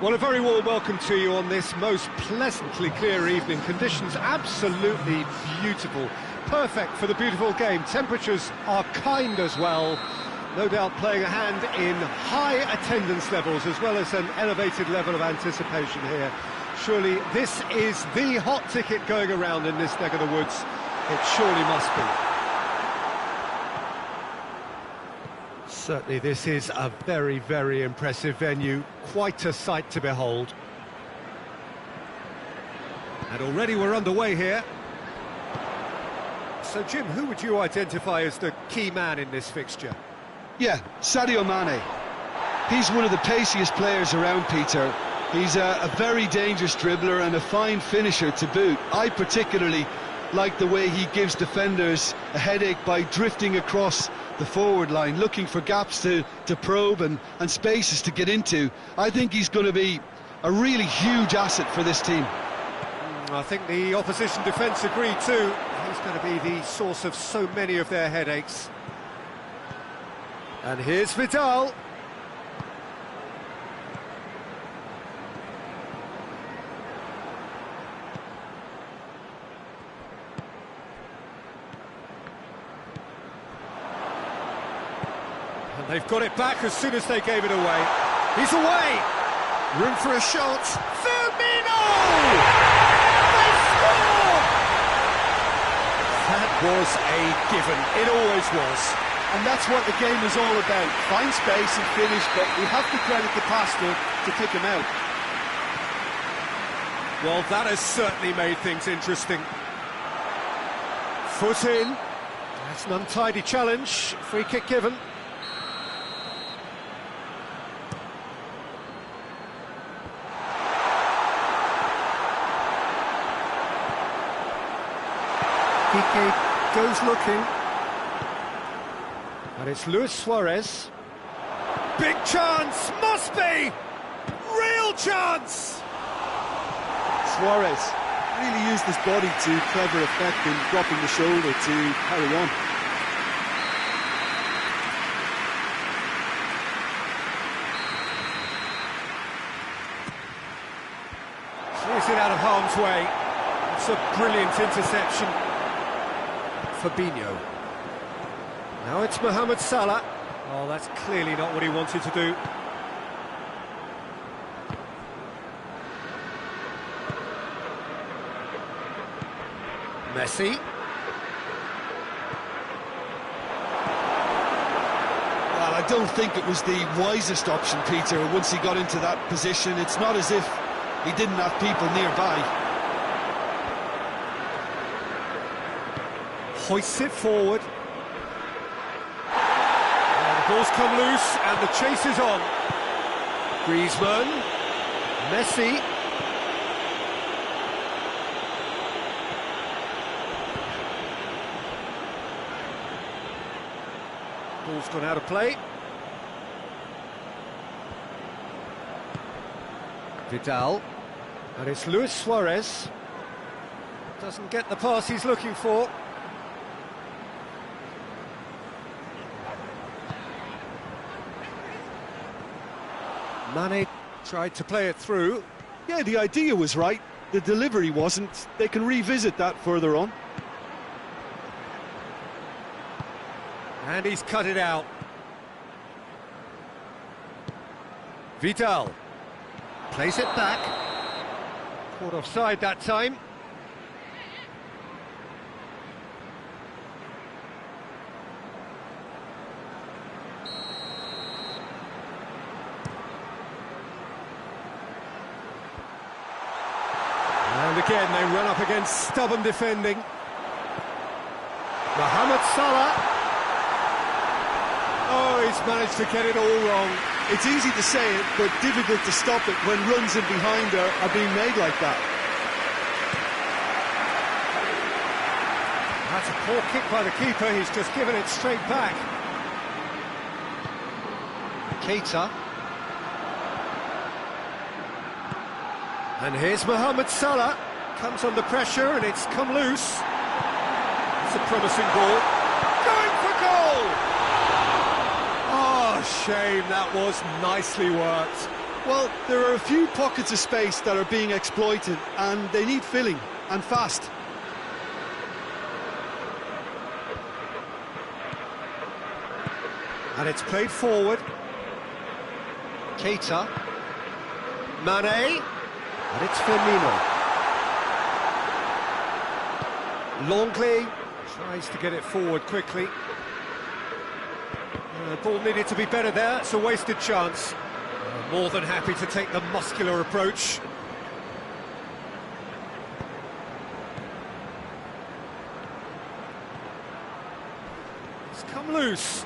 Well, a very warm welcome to you on this most pleasantly clear evening. Conditions absolutely beautiful. Perfect for the beautiful game. Temperatures are kind as well. No doubt playing a hand in high attendance levels as well as an elevated level of anticipation here. Surely this is the hot ticket going around in this neck of the woods. It surely must be. Certainly this is a very, very impressive venue. Quite a sight to behold. And already we're underway here. So, Jim, who would you identify as the key man in this fixture? Yeah, Sadio Mane. He's one of the paciest players around, Peter. He's a very dangerous dribbler and a fine finisher to boot. I particularly like the way he gives defenders a headache by drifting across the forward line, looking for gaps to probe and spaces to get into. I think he's going to be a really huge asset for this team. I think the opposition defence agree too. He's going to be the source of so many of their headaches. And here's Vidal. And they've got it back as soon as they gave it away. He's away! Room for a shot. Firmino! They score! That was a given. It always was. And that's what the game is all about. Find space and finish, but we have to credit the passer to kick him out. Well, that has certainly made things interesting. Foot in. That's an untidy challenge. Free kick given. Piqué goes looking. And it's Luis Suarez. Big chance! Must be! Real chance! Suarez really used his body to clever effect in dropping the shoulder to carry on. Clears it out of harm's way. It's a brilliant interception. Fabinho. Now it's Mohamed Salah. Oh, that's clearly not what he wanted to do. Messi. Well, I don't think it was the wisest option, Peter, once he got into that position. It's not as if he didn't have people nearby. Hoists it forward. The ball's come loose and the chase is on. Griezmann. Messi. Ball's gone out of play. Vidal. And it's Luis Suarez. Doesn't get the pass he's looking for. Mane tried to play it through. Yeah, the idea was right. The delivery wasn't. They can revisit that further on. And he's cut it out. Vidal. Plays it back. Caught offside that time. And again, they run up against stubborn defending. Mohamed Salah. Oh, he's managed to get it all wrong. It's easy to say it, but difficult to stop it when runs in behind are being made like that. That's a poor kick by the keeper. He's just given it straight back. Keita. And here's Mohamed Salah. Comes under pressure and it's come loose. It's a promising ball. Going for goal! Oh, shame. That was nicely worked. Well, there are a few pockets of space that are being exploited, and they need filling, and fast. And it's played forward. Keita. Mane. And it's Firmino. Longley tries to get it forward quickly. The ball needed to be better there. It's a wasted chance. More than happy to take the muscular approach. It's come loose.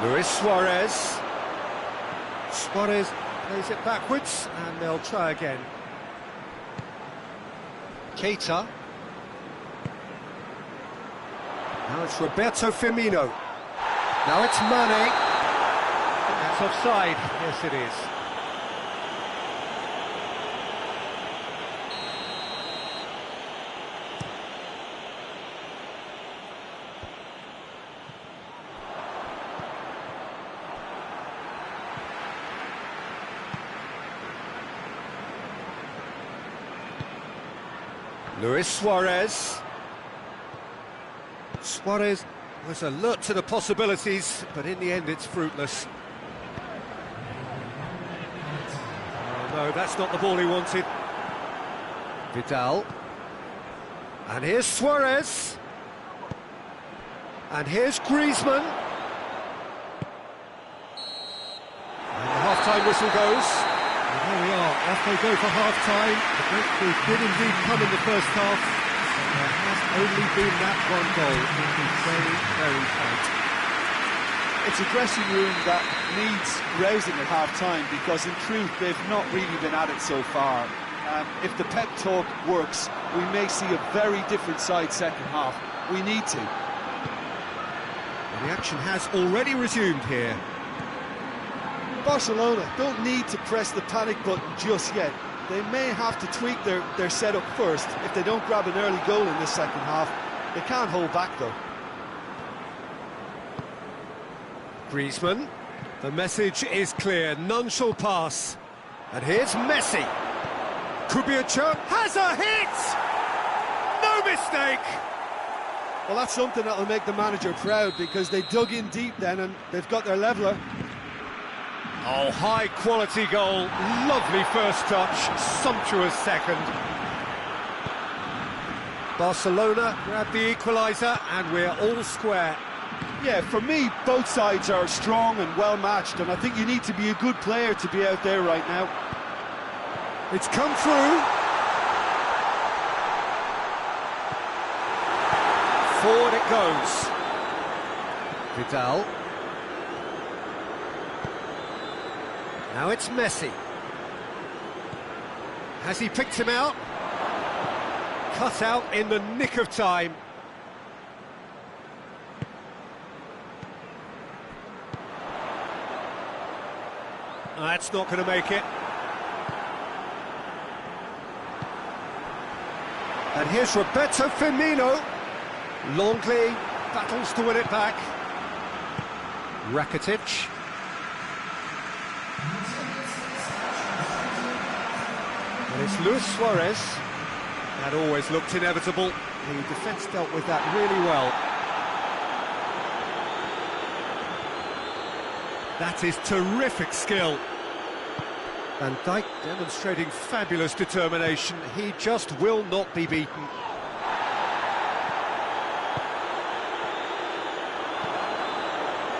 Luis Suarez. Suarez plays it backwards, and they'll try again. Keita. Now it's Roberto Firmino. Now it's Mane. That's offside. Yes, it is. Luis Suarez. Suarez was alert to the possibilities, but in the end it's fruitless. Oh no, that's not the ball he wanted. Vidal. And here's Suarez. And here's Griezmann. And the half-time whistle goes. And there we are, off they go for half-time. The breakthrough did indeed come in the first half. There has only been that one goal. It is very, very tight. It's a dressing room that needs rousing at half-time, because in truth they've not really been at it so far. If the pep talk works, we may see a very different side second half. We need to. And the action has already resumed here. Barcelona don't need to press the panic button just yet. They may have to tweak their setup first if they don't grab an early goal in this second half. They can't hold back though. Griezmann. The message is clear, none shall pass. And here's Messi. Could be a chance. Has a hit! No mistake! Well, that's something that'll make the manager proud, because they dug in deep then and they've got their leveller. Oh, high-quality goal, lovely first touch, sumptuous second. Barcelona grab the equaliser, and we're all square. Yeah, for me, both sides are strong and well-matched, and I think you need to be a good player to be out there right now. It's come through. Forward it goes. Vidal. Now it's Messi. Has he picked him out? Cut out in the nick of time. That's not going to make it. And here's Roberto Firmino. Longley battles to win it back. Rakitic. And it's Luis Suarez. That always looked inevitable. The defence dealt with that really well. That is terrific skill. Van Dijk demonstrating fabulous determination. He just will not be beaten.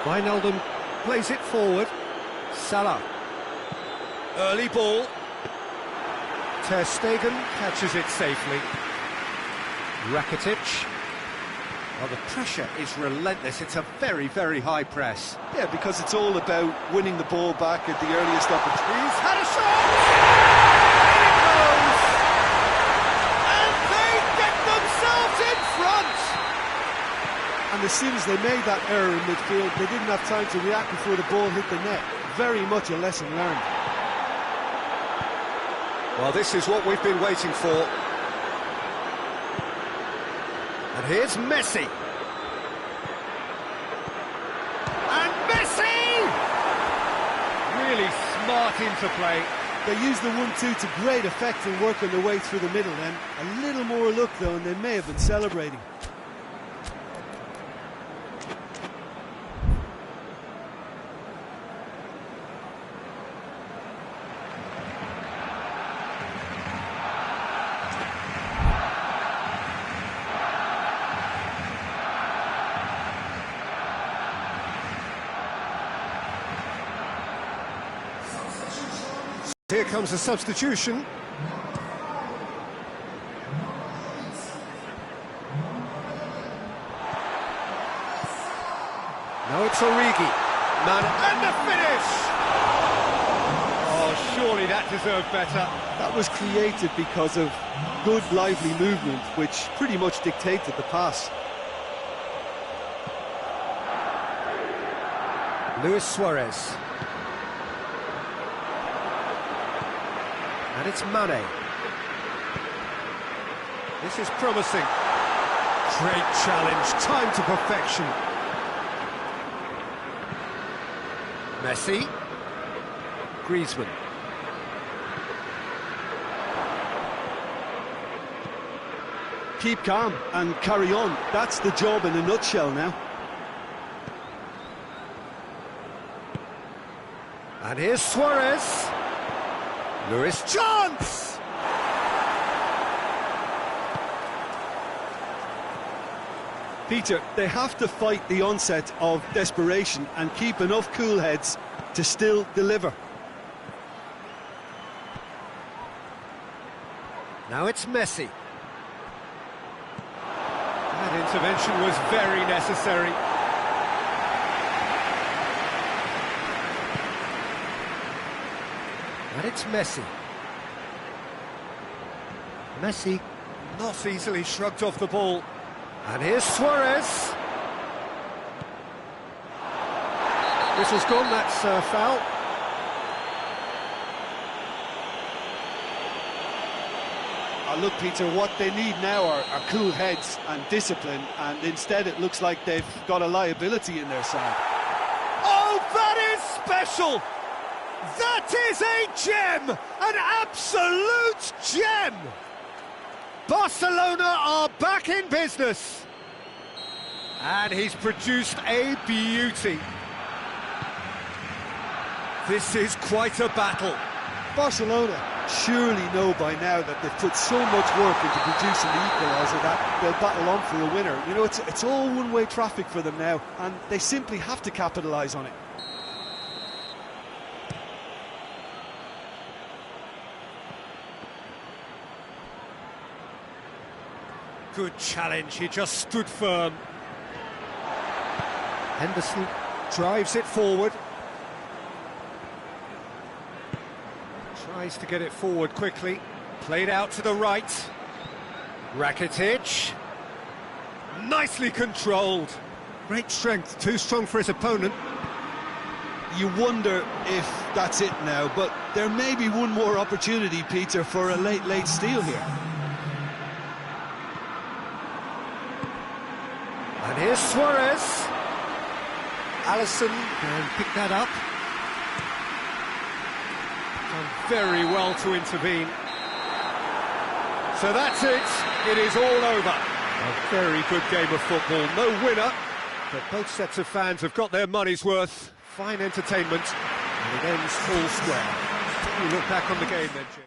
Wijnaldum plays it forward. Salah. Early ball. Ter Stegen catches it safely. Rakitic. Well, the pressure is relentless. It's a very, very high press. Yeah, because it's all about winning the ball back at the earliest opportunity. He's had a shot! And it goes! And they get themselves in front! And as soon as they made that error in midfield, they didn't have time to react before the ball hit the net. Very much a lesson learned. Well, this is what we've been waiting for. And here's Messi. And Messi! Really smart interplay. They use the 1-2 to great effect and working their way through the middle then. A little more luck though, and they may have been celebrating. Here comes a substitution. Now it's Origi. Man, and the finish! Oh, surely that deserved better. That was created because of good, lively movement, which pretty much dictated the pass. Luis Suarez. And it's Mane. This is promising. Great challenge, time to perfection. Messi. Griezmann. Keep calm and carry on. That's the job in a nutshell now. And here's Suarez. Luis, chance! Peter, they have to fight the onset of desperation and keep enough cool heads to still deliver. Now it's Messi. That intervention was very necessary. And it's Messi. Messi not easily shrugged off the ball. And here's Suarez. Whistle's gone, that's foul. Look, Peter, what they need now are cool heads and discipline, and instead it looks like they've got a liability in their side. Oh, that is special! That is a gem! An absolute gem! Barcelona are back in business. And he's produced a beauty. This is quite a battle. Barcelona surely know by now that they've put so much work into producing the equaliser that they'll battle on for a winner. You know, it's all one-way traffic for them now, and they simply have to capitalise on it. Good challenge, he just stood firm. Henderson drives it forward. Tries to get it forward quickly. Played out to the right. Rakitic. Nicely controlled. Great strength, too strong for his opponent. You wonder if that's it now, but there may be one more opportunity, Peter, for a late steal here. And here's Suarez. Alisson can pick that up. Done very well to intervene. So that's it. It is all over. A very good game of football. No winner, but both sets of fans have got their money's worth. Fine entertainment, and it ends all square. You look back on the game then, Jim.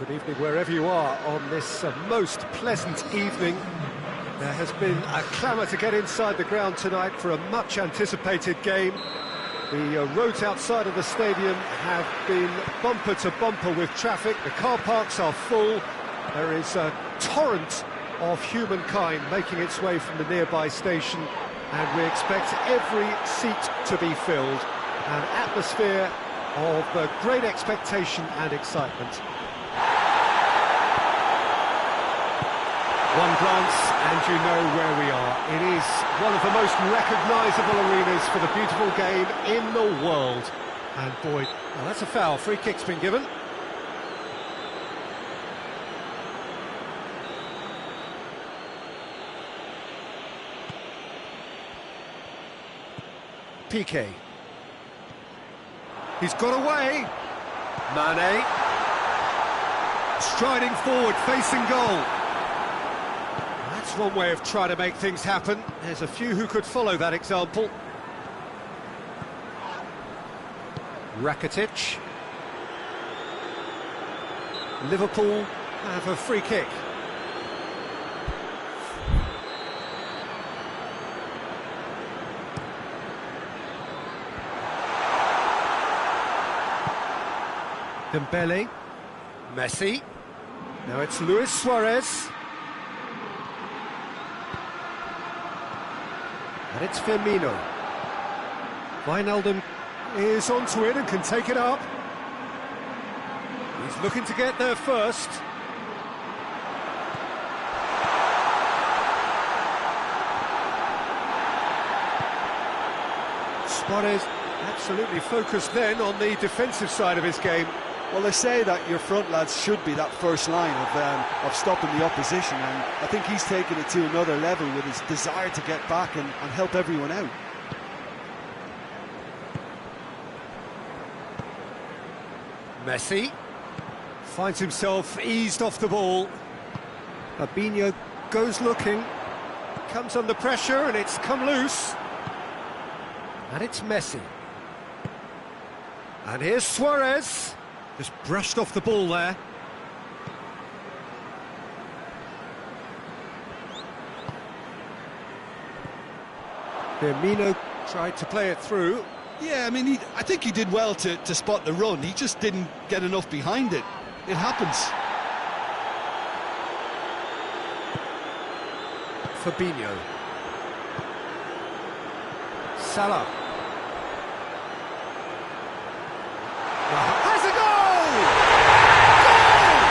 Good evening wherever you are on this most pleasant evening. There has been a clamour to get inside the ground tonight for a much anticipated game. The roads outside of the stadium have been bumper to bumper with traffic. The car parks are full. There is a torrent of humankind making its way from the nearby station, and we expect every seat to be filled. An atmosphere of great expectation and excitement. One glance and you know where we are. It is one of the most recognisable arenas for the beautiful game in the world. And boy, well, that's a foul. Free kick's been given. Piqué. He's got away. Mane. Striding forward, facing goal. That's one way of trying to make things happen. There's a few who could follow that example. Rakitic. Liverpool have a free kick. Dembele. Messi. Now it's Luis Suarez. And it's Firmino. Wijnaldum is onto it and can take it up. He's looking to get there first. Suarez absolutely focused then on the defensive side of his game. Well, they say that your front lads should be that first line of stopping the opposition, and I think he's taken it to another level with his desire to get back and help everyone out. Messi finds himself eased off the ball. Fabinho goes looking, comes under pressure and it's come loose. And it's Messi. And here's Suarez. Just brushed off the ball there. Firmino tried to play it through. Yeah, I mean, I think he did well to spot the run. He just didn't get enough behind it. It happens. Fabinho. Salah. Has a goal! Goal!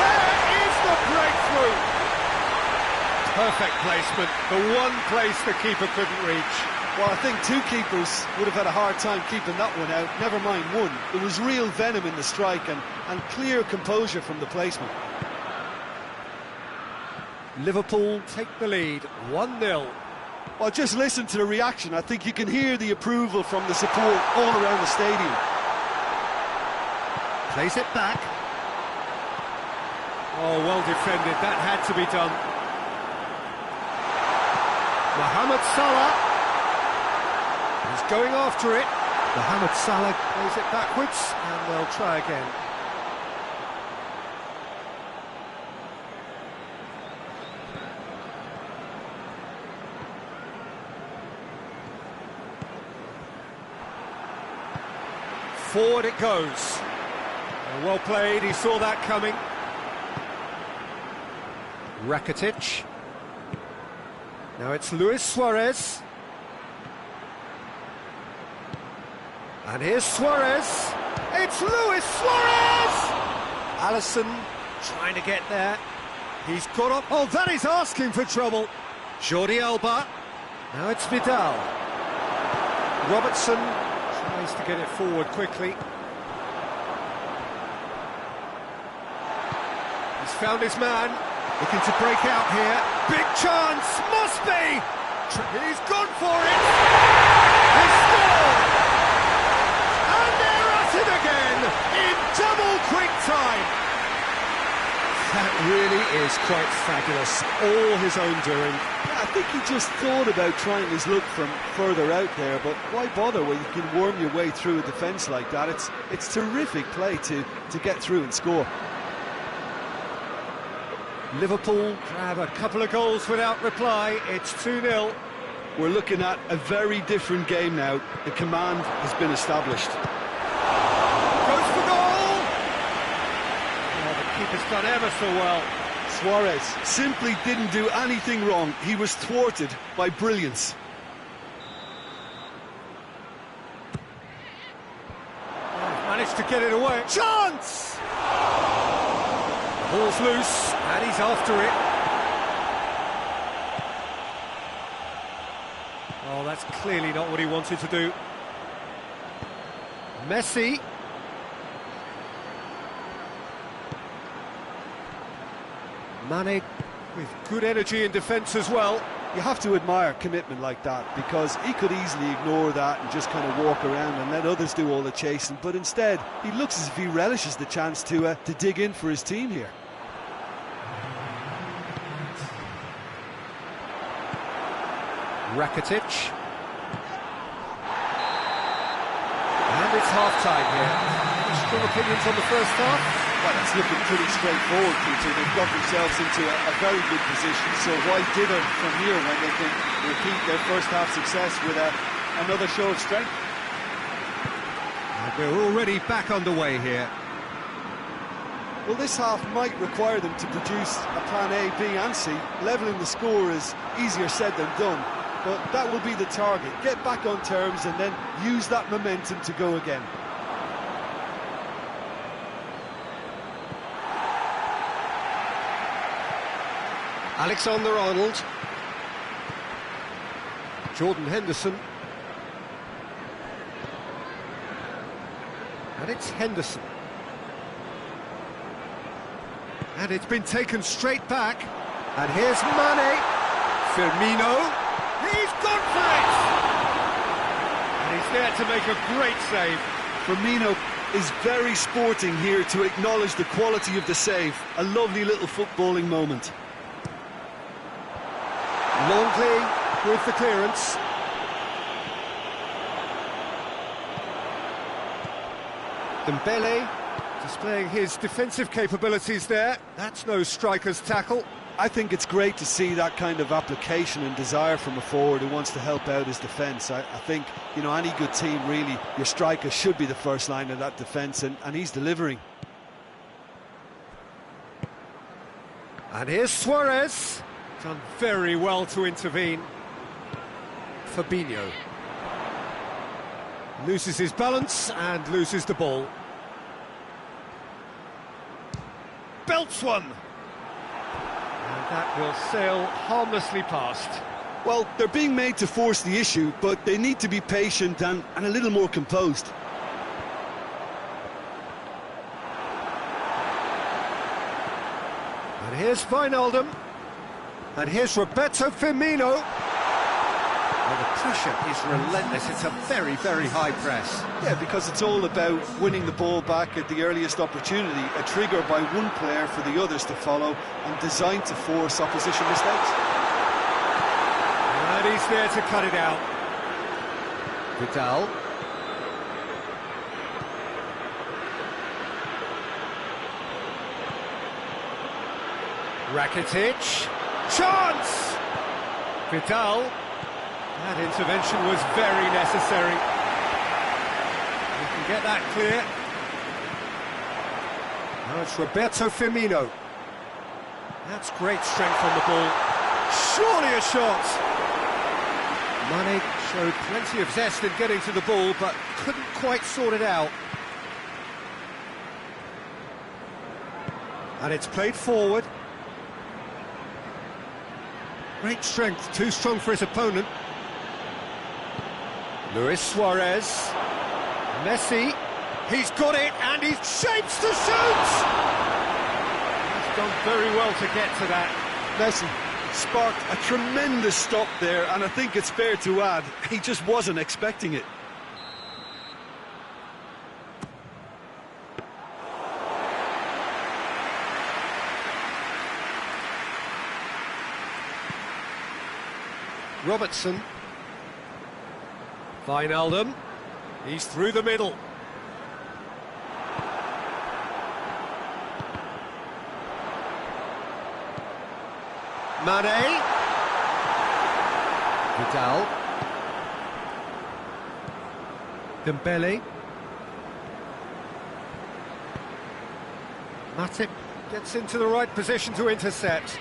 There is the breakthrough! Perfect placement, the one place the keeper couldn't reach. Well, I think two keepers would have had a hard time keeping that one out, never mind one. There was real venom in the strike and clear composure from the placement. Liverpool take the lead, 1-0. Well, just listen to the reaction. I think you can hear the approval from the support all around the stadium. Plays it back. Oh, well defended, that had to be done. Mohamed Salah. He's going after it. Mohamed Salah plays it backwards, and they'll try again. Forward it goes. Well played, he saw that coming. Rakitic. Now it's Luis Suarez. And here's Suarez. It's Luis Suarez! Alisson trying to get there. He's got up. Oh, that is asking for trouble. Jordi Alba. Now it's Vidal. Robertson tries to get it forward quickly. He's found his man. Looking to break out here. Big chance. Must be. He's gone for it. He scored. And they're at it again in double quick time. That really is quite fabulous. All his own doing. Yeah, I think he just thought about trying his luck from further out there, but why bother when you can worm your way through a defence like that? It's terrific play to get through and score. Liverpool grab a couple of goals without reply. It's 2-0. We're looking at a very different game now. The command has been established. Goes for goal! Oh, the keeper's done ever so well. Suarez simply didn't do anything wrong. He was thwarted by brilliance. Managed to get it away. Chance! The ball's loose, and he's after it. Oh, that's clearly not what he wanted to do. Messi. Mane with good energy in defence as well. You have to admire commitment like that, because he could easily ignore that and just kind of walk around and let others do all the chasing, but instead he looks as if he relishes the chance to dig in for his team here. Rakitic. And it's half-time here. Any strong opinions on the first half? Well, it's looking pretty straightforward, Peter. They've got themselves into a very good position, so why dither from here when they can repeat their first half success with another show of strength? And we're already back underway here. Well, this half might require them to produce a plan A, B and C. Levelling the score is easier said than done, but that will be the target. Get back on terms and then use that momentum to go again. Alexander-Arnold. Jordan Henderson. And it's Henderson. And it's been taken straight back. And here's Mane. Firmino. He's gone for it! And he's there to make a great save. Firmino is very sporting here to acknowledge the quality of the save. A lovely little footballing moment. Longley with the clearance. Dembele displaying his defensive capabilities there. That's no striker's tackle. I think it's great to see that kind of application and desire from a forward who wants to help out his defence. I think, you know, any good team, really, your striker should be the first line of that defence, and he's delivering. And here's Suarez. Done very well to intervene. Fabinho loses his balance and loses the ball. Belts one. And that will sail harmlessly past. Well, they're being made to force the issue, but they need to be patient and a little more composed. And here's Wijnaldum. And here's Roberto Firmino. Well, the pressure is relentless. It's a very, very high press. Yeah, because it's all about winning the ball back at the earliest opportunity, a trigger by one player for the others to follow, and designed to force opposition mistakes. And he's there to cut it out. Vidal. Rakitic. Chance! Vidal. That intervention was very necessary. We can get that clear. Now it's Roberto Firmino. That's great strength on the ball. Surely a shot! Mane showed plenty of zest in getting to the ball, but couldn't quite sort it out. And it's played forward. Great strength, too strong for his opponent. Luis Suarez. Messi. He's got it, and he shapes to shoot! He's done very well to get to that. Messi sparked a tremendous stop there, and I think it's fair to add, he just wasn't expecting it. Robertson. Wijnaldum. He's through the middle. Mane. Vidal. Dembele. Matip gets into the right position to intercept.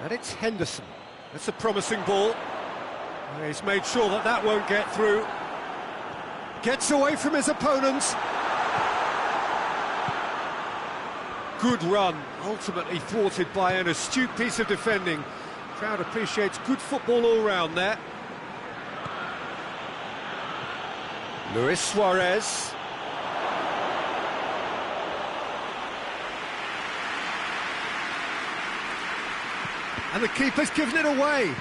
And it's Henderson. That's a promising ball. He's made sure that that won't get through. Gets away from his opponents. Good run, ultimately thwarted by an astute piece of defending. Crowd appreciates good football all round there. Luis Suarez. And the keeper's given it away.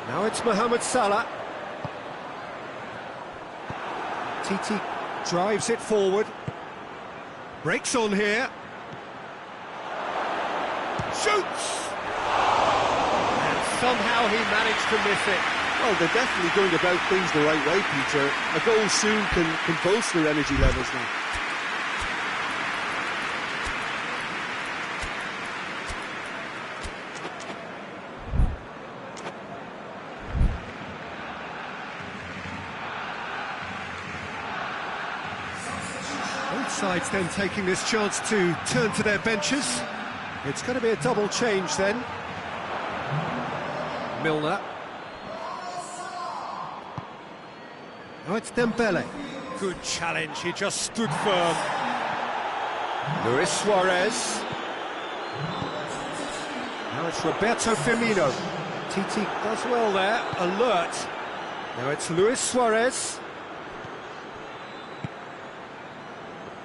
Now it's Mohamed Salah. Titi drives it forward. Breaks on here. Shoots! And somehow he managed to miss it. Well, they're definitely going about things the right way, Peter. A goal soon can bolster energy levels now. Both sides then taking this chance to turn to their benches. It's going to be a double change then. Milner. Now it's Dembele. Good challenge, he just stood firm. Luis Suarez. Now it's Roberto Firmino. Titi does well there, alert. Now it's Luis Suarez.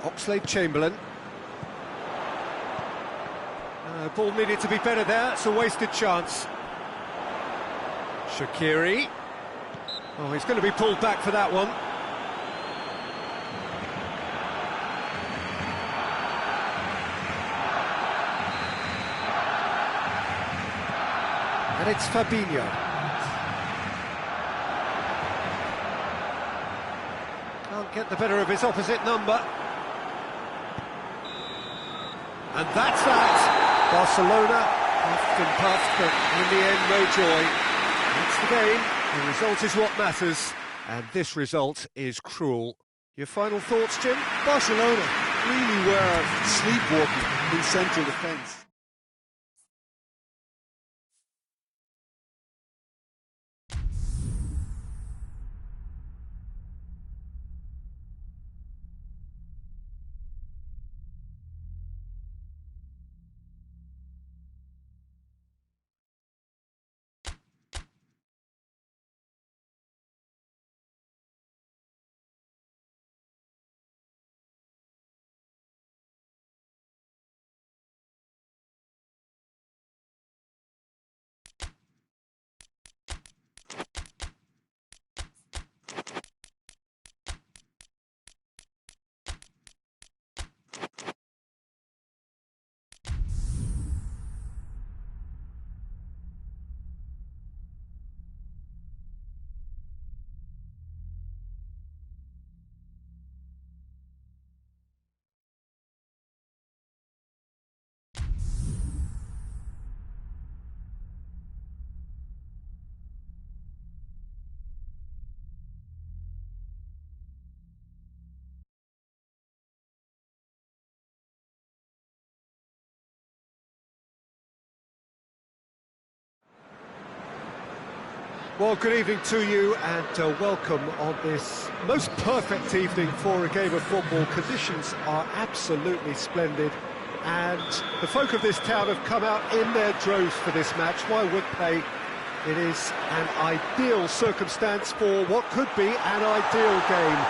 Oxlade-Chamberlain. Ball needed to be better there, it's a wasted chance. Shaqiri. Oh, he's going to be pulled back for that one. And it's Fabinho. Can't get the better of his opposite number. And that's that. Barcelona puffed and puffed, but in the end, no joy. That's the game. The result is what matters, and this result is cruel. Your final thoughts, Jim? Barcelona really were sleepwalking in central defence. Well, good evening to you and welcome on this most perfect evening for a game of football. Conditions are absolutely splendid and the folk of this town have come out in their droves for this match. Why would they? It is an ideal circumstance for what could be an ideal game.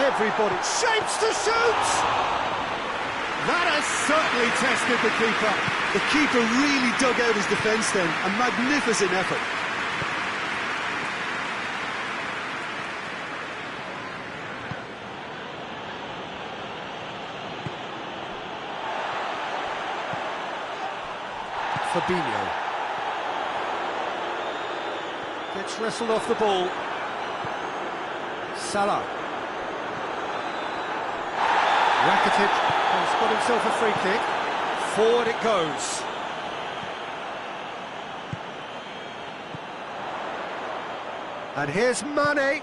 Everybody shapes to shoot! That has certainly tested the keeper. The keeper really dug out his defence then, a magnificent effort. Fabinho. Gets wrestled off the ball. Salah. Rakitic has got himself a free kick. Forward it goes. And here's Mane.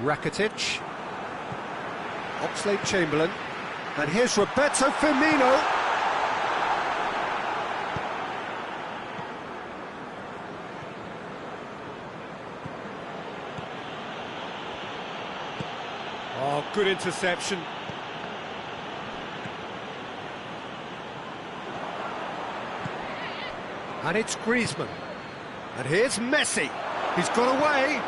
Rakitic. Oxlade-Chamberlain. And here's Roberto Firmino. Oh, good interception. And it's Griezmann. And here's Messi. He's got away.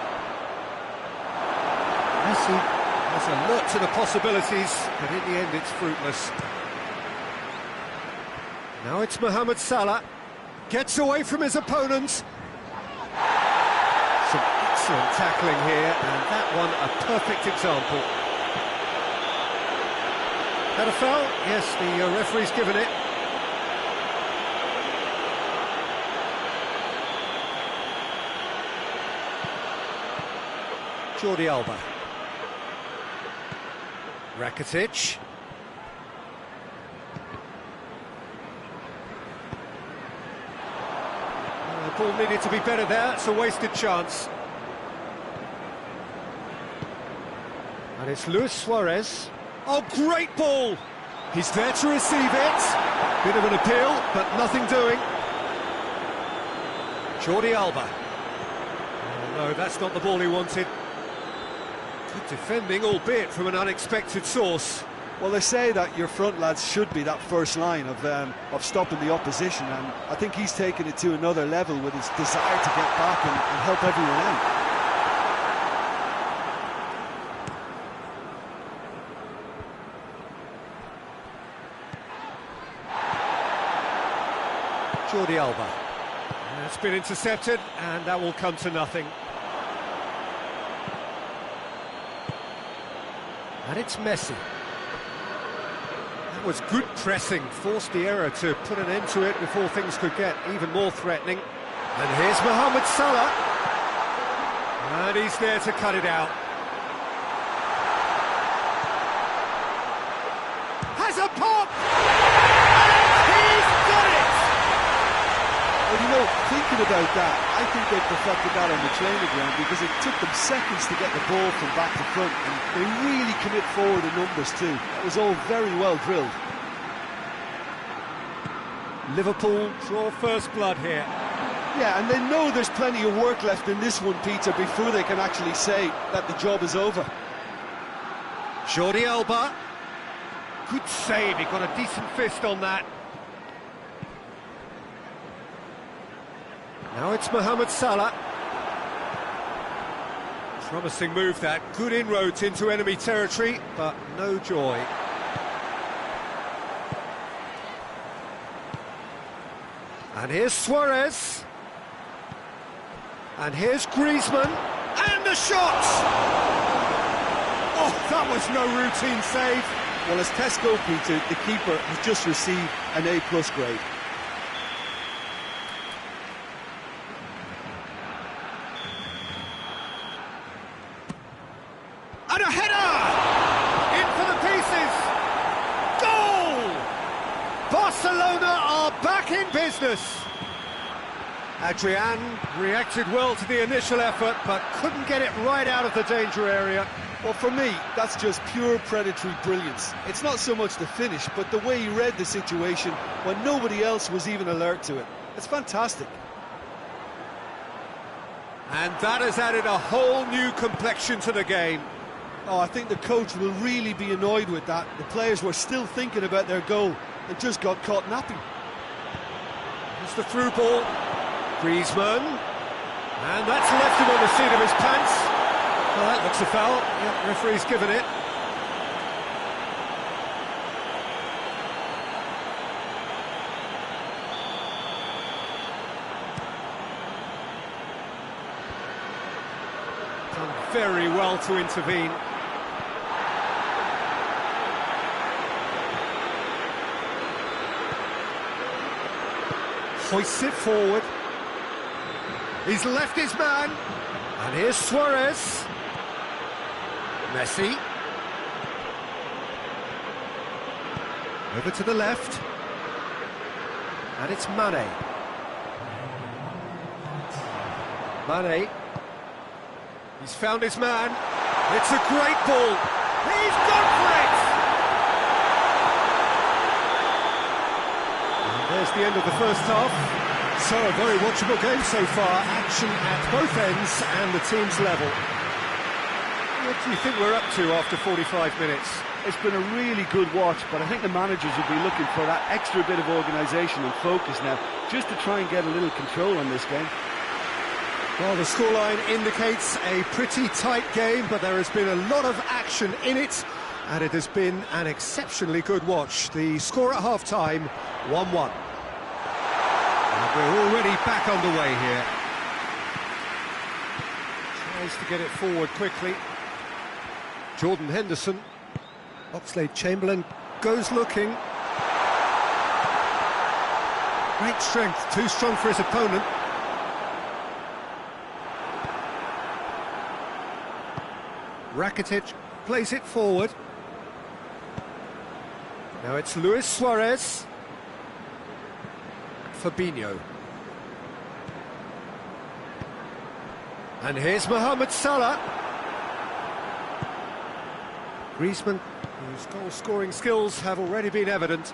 Messi has alert to the possibilities, but in the end it's fruitless. Now it's Mohamed Salah. Gets away from his opponent. Some excellent tackling here, and that one a perfect example. Had a foul? Yes, the referee's given it. Jordi Alba. Rakitic. The ball needed to be better there, it's a wasted chance. And it's Luis Suarez. Oh, great ball! He's there to receive it. Bit of an appeal, but nothing doing. Jordi Alba. Oh, no, that's not the ball he wanted. Good defending, albeit from an unexpected source. Well, they say that your front lads should be that first line of stopping the opposition, and I think he's taken it to another level with his desire to get back and help everyone out. Jordi Alba. It's been intercepted, and that will come to nothing. And it's Messi. That was good pressing, forced the error to put an end to it before things could get even more threatening. And here's Mohamed Salah. And he's there to cut it out. Has a pop! He's got it! Well, you know, thinking about that, I think they perfected that on the training ground because it took them seconds to get the ball from back to front, and they really commit forward in numbers too. That was all very well drilled. Liverpool draw first blood here. Yeah, and they know there's plenty of work left in this one, Peter, before they can actually say that the job is over. Jordi Alba. Good save, he got a decent fist on that. Now it's Mohamed Salah. Promising move that, good inroads into enemy territory, but no joy. And here's Suarez. And here's Griezmann. And the shot! Oh, that was no routine save. Well, as Tesco, Peter, the keeper has just received an A+ grade. And a header! In for the pieces! Goal! Barcelona are back in business! Adrian reacted well to the initial effort, but couldn't get it right out of the danger area. Well, for me, that's just pure predatory brilliance. It's not so much the finish, but the way he read the situation when nobody else was even alert to it. It's fantastic. And that has added a whole new complexion to the game. Oh, I think the coach will really be annoyed with that. The players were still thinking about their goal and just got caught napping. It's the through ball. Griezmann. And that's left him on the seat of his pants. Well, that looks a foul. Yep, referee's given it. Done very well to intervene. Hoists it forward. He's left his man. And here's Suarez. Messi. Over to the left. And it's Mane. Mane. He's found his man. It's a great ball. He's gone for it! And there's the end of the first half. So, a very watchable game so far. Action at both ends and the team's level. What do you think we're up to after 45 minutes? It's been a really good watch, but I think the managers will be looking for that extra bit of organisation and focus now, just to try and get a little control on this game. Well, the scoreline indicates a pretty tight game, but there has been a lot of action in it, and it has been an exceptionally good watch. The score at half-time, 1-1. And we're already back underway here. Tries to get it forward quickly. Jordan Henderson. Oxlade-Chamberlain goes looking. Great strength, too strong for his opponent. Rakitic plays it forward. Now it's Luis Suarez. Fabinho. And here's Mohamed Salah. Griezmann, whose goal-scoring skills have already been evident.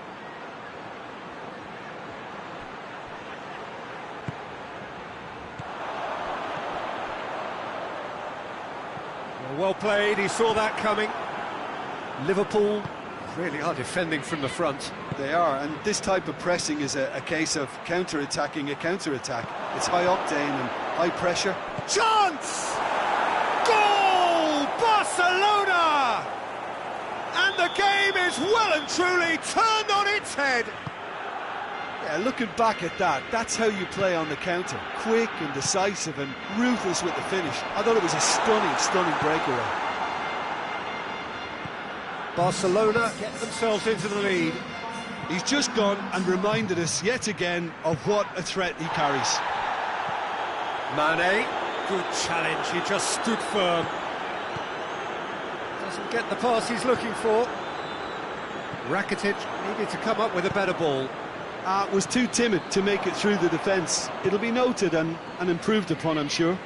Well played, he saw that coming. Liverpool really are defending from the front. They are, and this type of pressing is a case of counter-attacking a counter-attack. It's high octane and high pressure. Chance! Goal! Barcelona! And the game is well and truly turned on its head. Yeah, looking back at that, that's how you play on the counter. Quick and decisive and ruthless with the finish. I thought it was a stunning breakaway. Barcelona get themselves into the lead. He's just gone and reminded us yet again of what a threat he carries. Mane, good challenge, he just stood firm. Doesn't get the pass he's looking for. Rakitic needed to come up with a better ball. Was too timid to make it through the defence. It'll be noted and improved upon, I'm sure.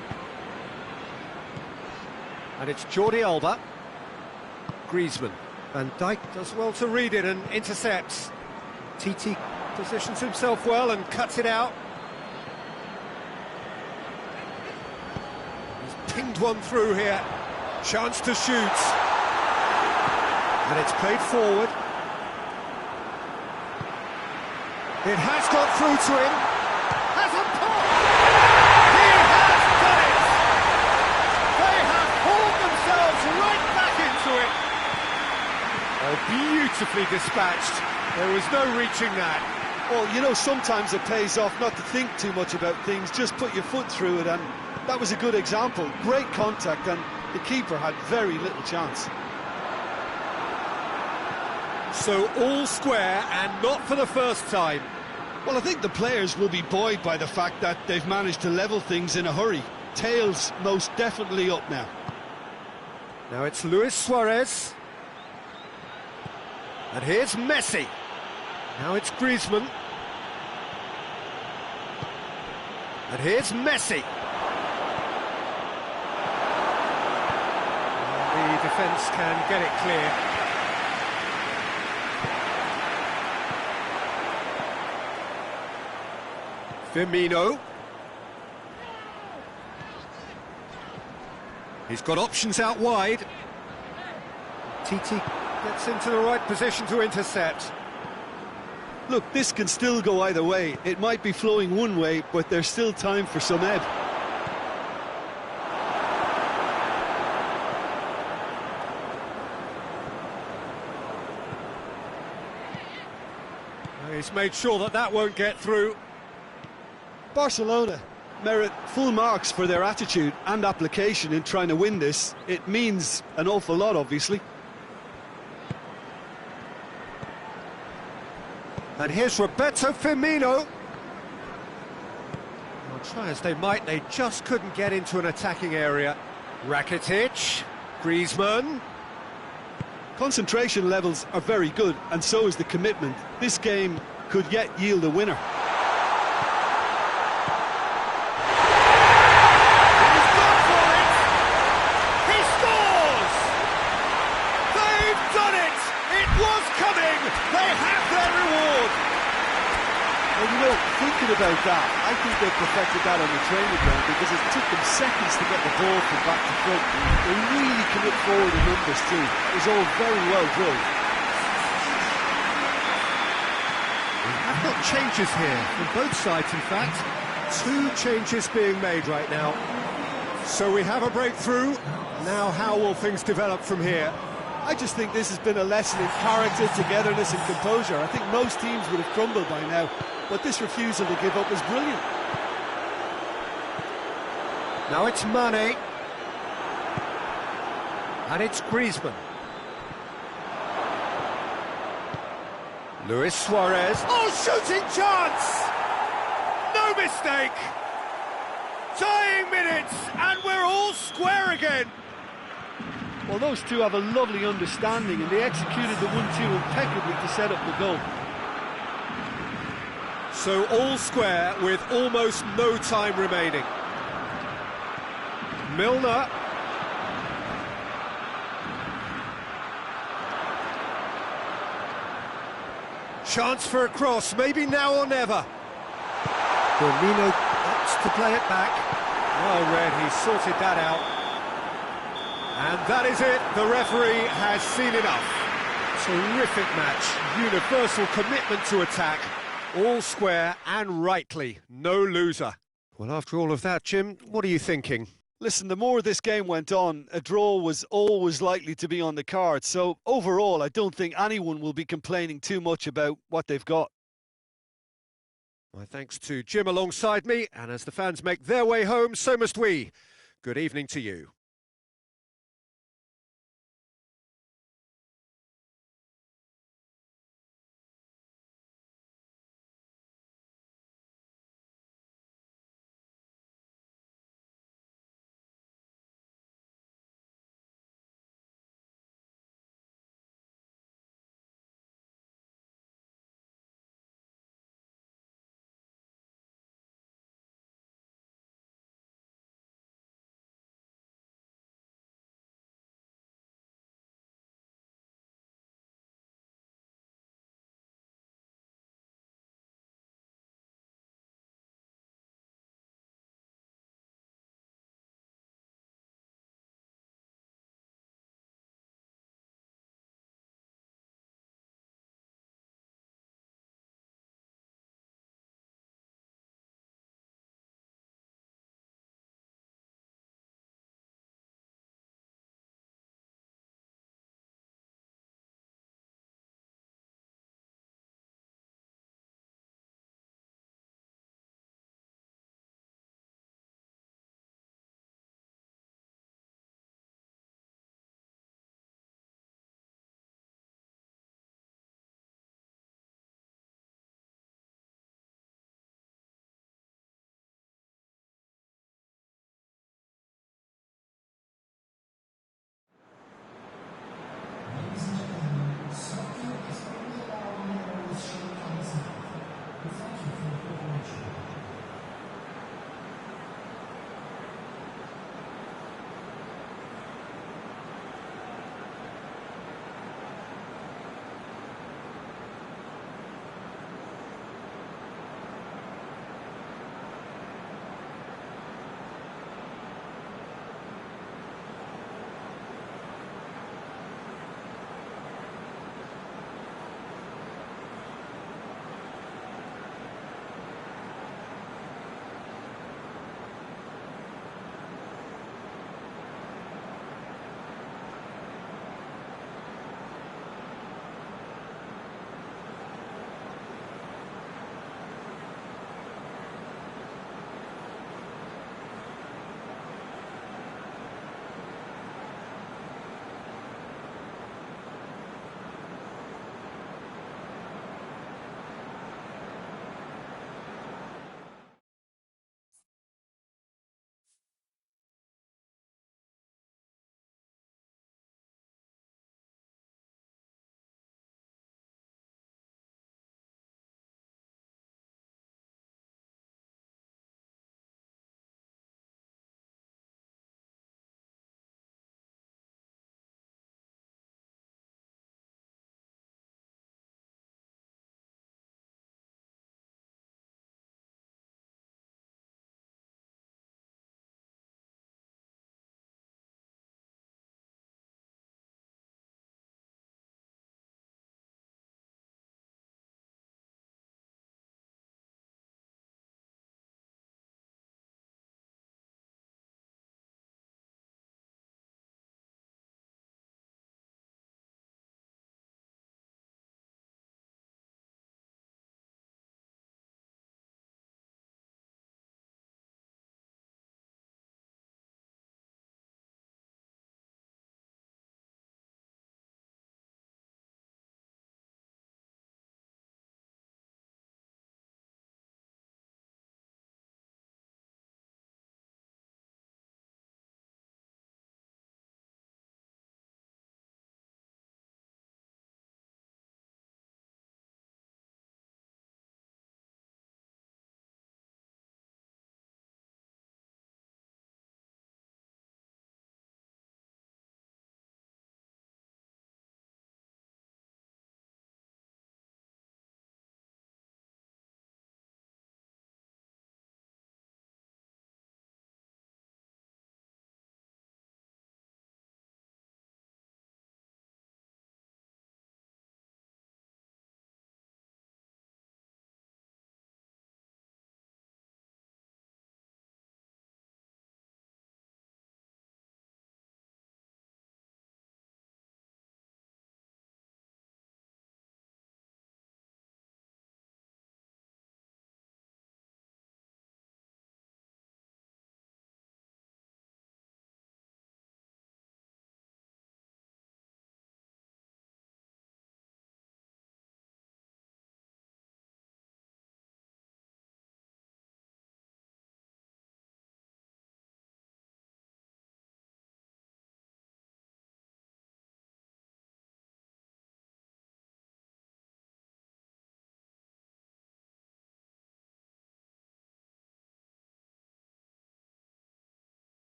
And it's Jordi Alba. Griezmann. Van Dijk does well to read it and intercepts. TT positions himself well and cuts it out. He's pinged one through here. Chance to shoot. And it's played forward. It has got through to him. Has a pop! He has done it! They have pulled themselves right back into it. Oh, beautifully dispatched. There was no reaching that. Well, you know, sometimes it pays off not to think too much about things, just put your foot through it, and that was a good example. Great contact, and the keeper had very little chance. So all square, and not for the first time. Well, I think the players will be buoyed by the fact that they've managed to level things in a hurry. Tails most definitely up now. Now it's Luis Suarez. And here's Messi. Now it's Griezmann. And here's Messi. And the defence can get it clear. Firmino. He's got options out wide. TT gets into the right position to intercept. Look, this can still go either way. It might be flowing one way, but there's still time for some ebb. He's made sure that that won't get through. Barcelona merit full marks for their attitude and application in trying to win this. It means an awful lot, obviously. And here's Roberto Firmino. Try as they might, they just couldn't get into an attacking area. Rakitic, Griezmann. Concentration levels are very good, and so is the commitment. This game could yet yield a winner. He's gone for it! He scores! They've done it! It was coming! They have their reward! And you know, thinking about that, I think they perfected that on the training ground because it took them seconds to get the ball from back to front. They really commit forward in numbers too. It was all very well drilled. We have got changes here, from both sides in fact. 2 changes being made right now. So we have a breakthrough. Now how will things develop from here? I just think this has been a lesson in character, togetherness and composure. I think most teams would have crumbled by now, but this refusal to give up is brilliant. Now it's Mane. And it's Griezmann. Luis Suarez. Oh, shooting chance! No mistake! Tying minutes, and we're all square again. Well, those two have a lovely understanding, and they executed the 1-2 impeccably to set up the goal. So all square with almost no time remaining. Milner. Chance for a cross, maybe now or never. Firmino opts to play it back. Well read, he sorted that out. And that is it, the referee has seen enough. Terrific match, universal commitment to attack, all square and rightly, no loser. Well, after all of that, Jim, what are you thinking? Listen, the more this game went on, a draw was always likely to be on the cards. So overall, I don't think anyone will be complaining too much about what they've got. My thanks to Jim alongside me, and as the fans make their way home, so must we. Good evening to you.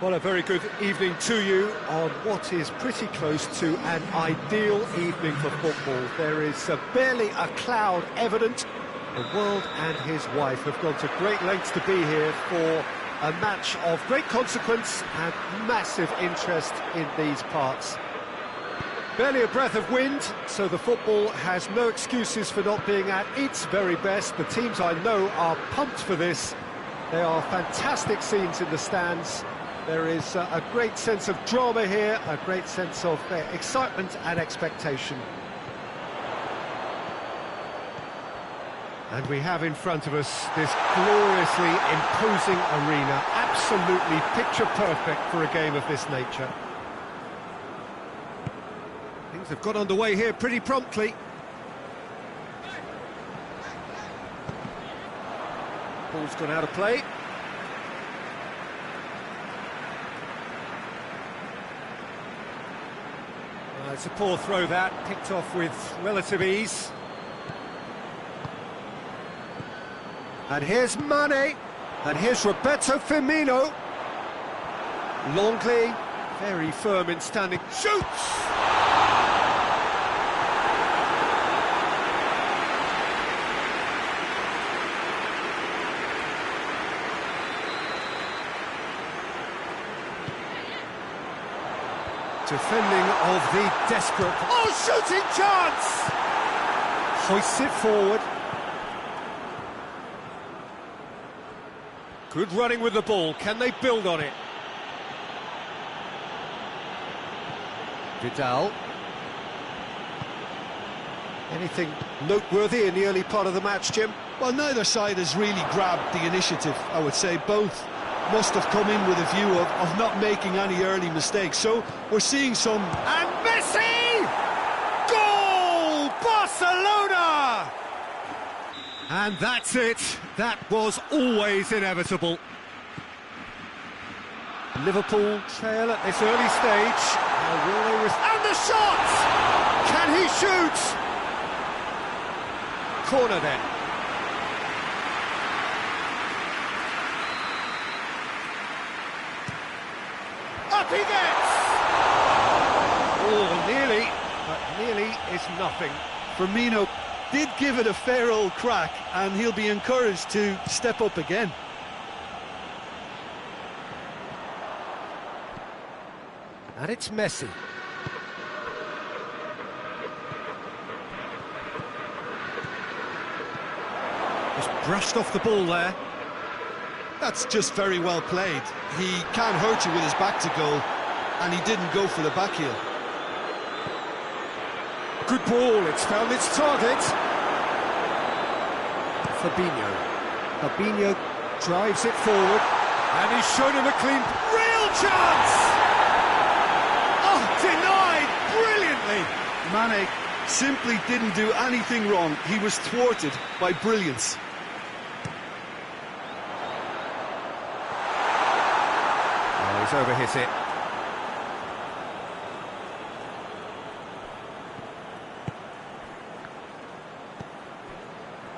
Well, a very good evening to you on what is pretty close to an ideal evening for football. There is barely a cloud evident. The world and his wife have gone to great lengths to be here for a match of great consequence and massive interest in these parts. Barely a breath of wind, so the football has no excuses for not being at its very best. The teams I know are pumped for this. There are fantastic scenes in the stands. There is a great sense of drama here, a great sense of excitement and expectation. And we have in front of us this gloriously imposing arena, absolutely picture perfect for a game of this nature. Things have got underway here pretty promptly. Ball's gone out of play. It's a poor throw that, picked off with relative ease. And here's Mane, and here's Roberto Firmino. Longley, very firm in standing, shoots! Defending of the desperate... Oh, shooting chance! Hoists it forward. Good running with the ball. Can they build on it? Vidal. Anything noteworthy in the early part of the match, Jim? Well, neither side has really grabbed the initiative, I would say. Both must have come in with a view of not making any early mistakes. So we're seeing some... And Messi! Goal! Barcelona! And that's it. That was always inevitable. Liverpool trail at this early stage. Now will they and the shot! Can he shoot? Corner then. Up he gets! Oh, nearly, but nearly is nothing. Firmino did give it a fair old crack, and he'll be encouraged to step up again. And it's Messi. Just brushed off the ball there. That's just very well played. He can't hurt you with his back to goal, and he didn't go for the back heel. Good ball, it's found its target. Fabinho drives it forward, and he's shown him a clean... Real chance! Oh, denied brilliantly! Mane simply didn't do anything wrong. He was thwarted by brilliance. Oh, he's overhit it.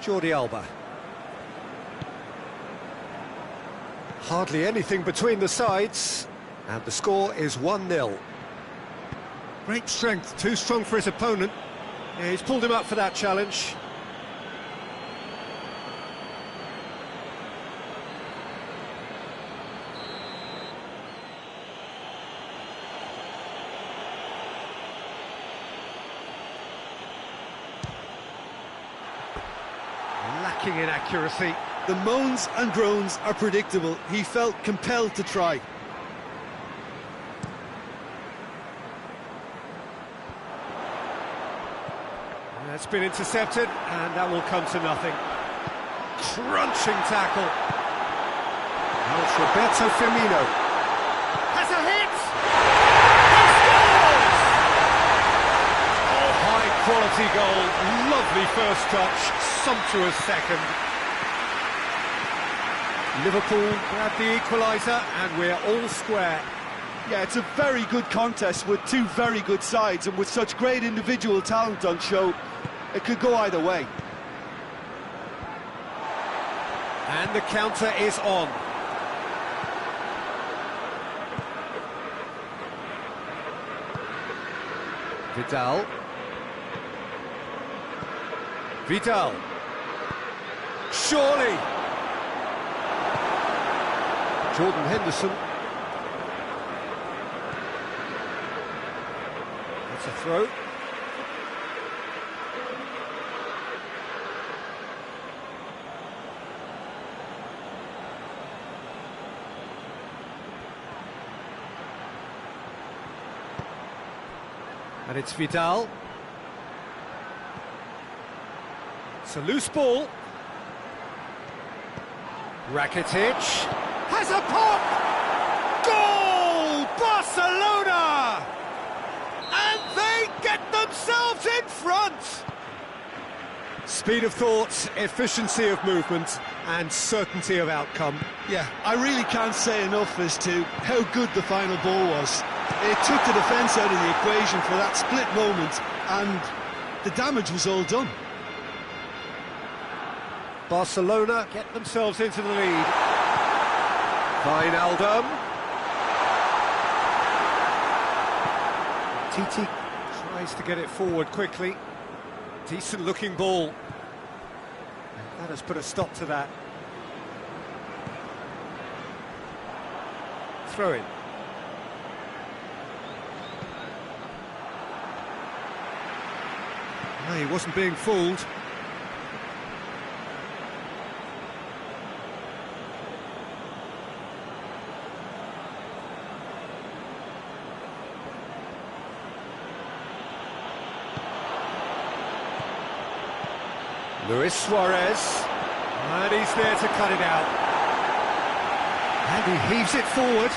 Jordi Alba. Hardly anything between the sides, and the score is 1-0. Great strength, too strong for his opponent. Yeah, he's pulled him up for that challenge. Lacking in accuracy. The moans and groans are predictable. He felt compelled to try. That's been intercepted, and that will come to nothing. Crunching tackle. Now it's Roberto Firmino. Has a hit! He scores! Oh, high-quality goal. Lovely first touch, sumptuous second. Liverpool grab the equaliser, and we're all square. Yeah, it's a very good contest with two very good sides, and with such great individual talent on show, it could go either way. And the counter is on. Vidal. Vidal. Surely. Jordan Henderson. That's a throw. And it's Vidal. It's a loose ball. Rakitic has a pop! Goal! Barcelona! And they get themselves in front! Speed of thought, efficiency of movement, and certainty of outcome. Yeah, I really can't say enough as to how good the final ball was. It took the defence out of the equation for that split moment, and the damage was all done. Barcelona get themselves into the lead. Wijnaldum. Titi tries to get it forward quickly. Decent looking ball. That has put a stop to that. Throw in. No, he wasn't being fooled. Luis Suarez, and he's there to cut it out. And he heaves it forward.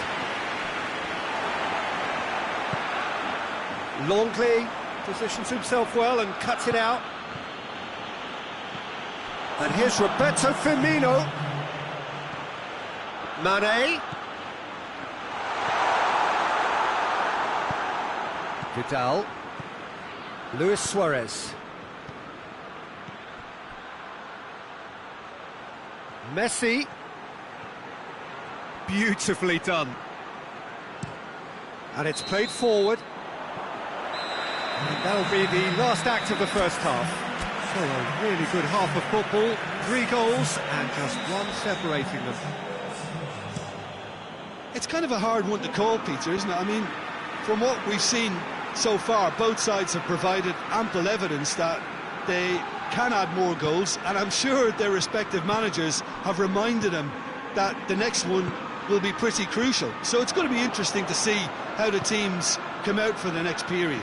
Longley positions himself well and cuts it out. And here's Roberto Firmino. Mane. Vidal. Luis Suarez. Messi. Beautifully done. And it's played forward. And that'll be the last act of the first half. So a really good half of football, 3 goals and just one separating them. It's kind of a hard one to call, Peter, isn't it? I mean, from what we've seen so far, both sides have provided ample evidence that they can add more goals, and I'm sure their respective managers have reminded them that the next one will be pretty crucial. So it's going to be interesting to see how the teams come out for the next period.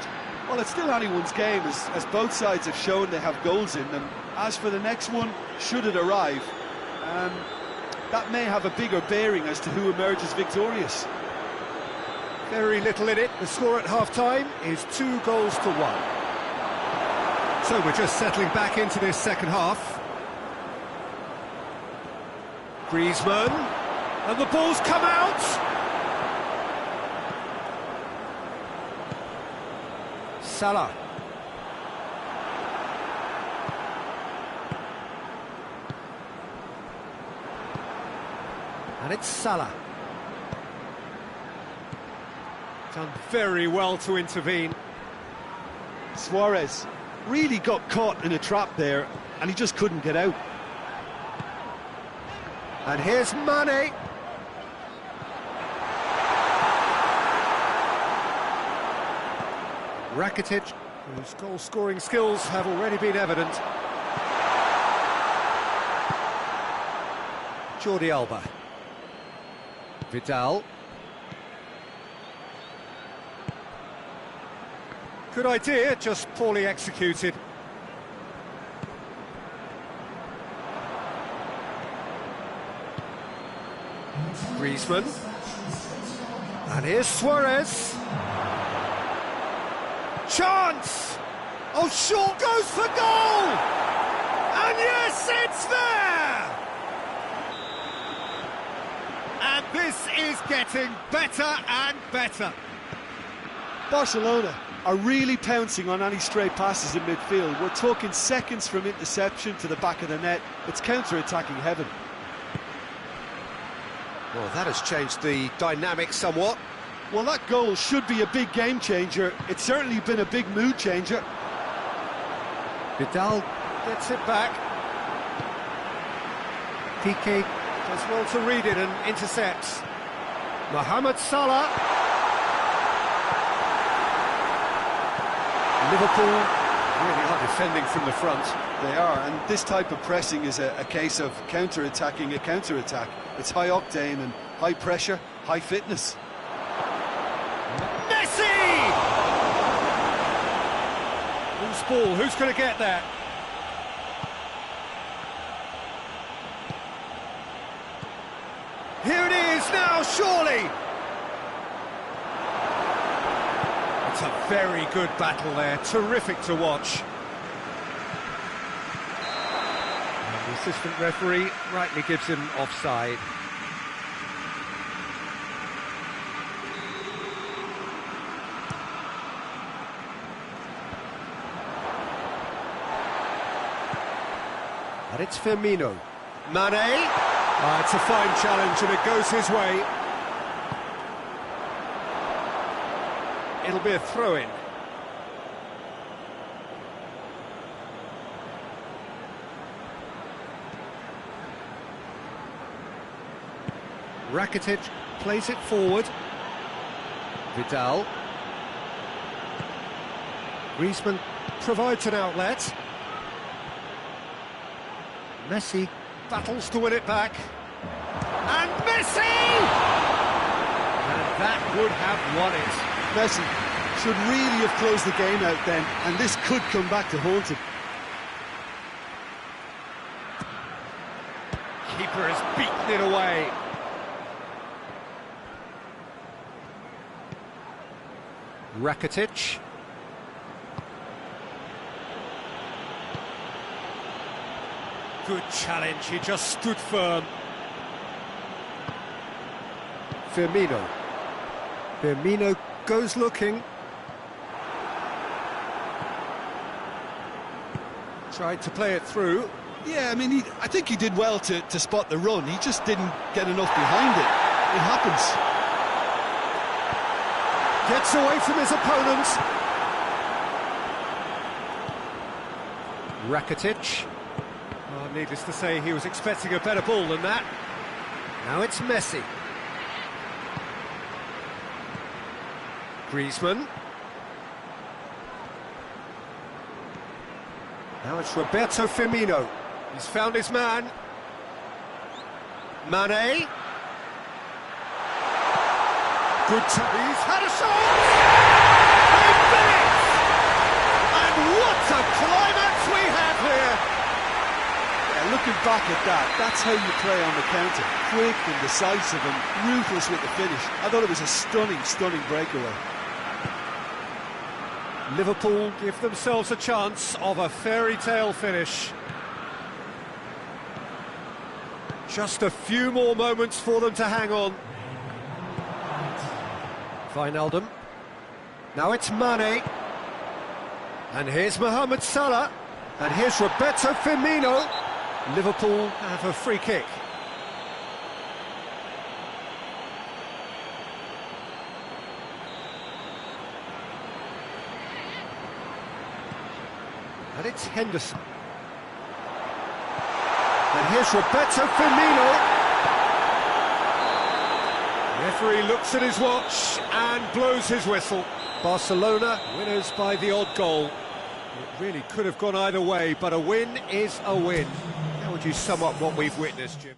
Well, it's still anyone's game, as both sides have shown they have goals in them. As for the next one, should it arrive, that may have a bigger bearing as to who emerges victorious. Very little in it. The score at half-time is 2 goals to 1. So we're just settling back into this second half. Griezmann, and the ball's come out! Salah. And it's Salah. Done very well to intervene. Suarez really got caught in a trap there, and he just couldn't get out. And here's Mane. Rakitic, whose goal-scoring skills have already been evident. Jordi Alba. Vidal. Good idea, just poorly executed. Griezmann. And here's Suarez. Chance! Oh, short goes for goal! And yes, it's there! And this is getting better and better. Barcelona are really pouncing on any stray passes in midfield. We're talking seconds from interception to the back of the net. It's counter-attacking heaven. Well, that has changed the dynamic somewhat. Well, that goal should be a big game changer. It's certainly been a big mood changer. Vidal gets it back. Piqué does well to read it and intercepts. Mohamed Salah. Liverpool really are defending from the front. They are, and this type of pressing is a case of counter-attacking a counter-attack. It's high octane and high pressure, high fitness. Messi! Who's ball? Who's going to get that? Here it is now, surely! It's a very good battle there, terrific to watch. And the assistant referee rightly gives him offside. And it's Firmino. Mane. It's a fine challenge and it goes his way. It'll be a throw-in. Rakitic plays it forward. Vidal. Griezmann provides an outlet. Messi battles to win it back. And Messi! And that would have won it. Messi should really have closed the game out then, and this could come back to haunt him. Keeper has beaten it away. Rakitic. Good challenge, he just stood firm. Firmino. Firmino goes looking. Tried to play it through. Yeah, I mean, I think he did well to spot the run. He just didn't get enough behind it. It happens. Gets away from his opponent. Rakitic. Oh, needless to say, he was expecting a better ball than that. Now it's Messi. Griezmann. Now it's Roberto Firmino. He's found his man. Mane. Good to... He's had a shot! 8 minutes! And what a climax we have here! Yeah, looking back at that, that's how you play on the counter. Quick and decisive and ruthless with the finish. I thought it was a stunning, stunning breakaway. Liverpool give themselves a chance of a fairy tale finish. Just a few more moments for them to hang on. Wijnaldum. Now it's Mane. And here's Mohamed Salah. And here's Roberto Firmino. Liverpool have a free kick. And it's Henderson. And here's Roberto Firmino. Referee looks at his watch and blows his whistle. Barcelona winners by the odd goal. It really could have gone either way, but a win is a win. How would you sum up what we've witnessed, Jim?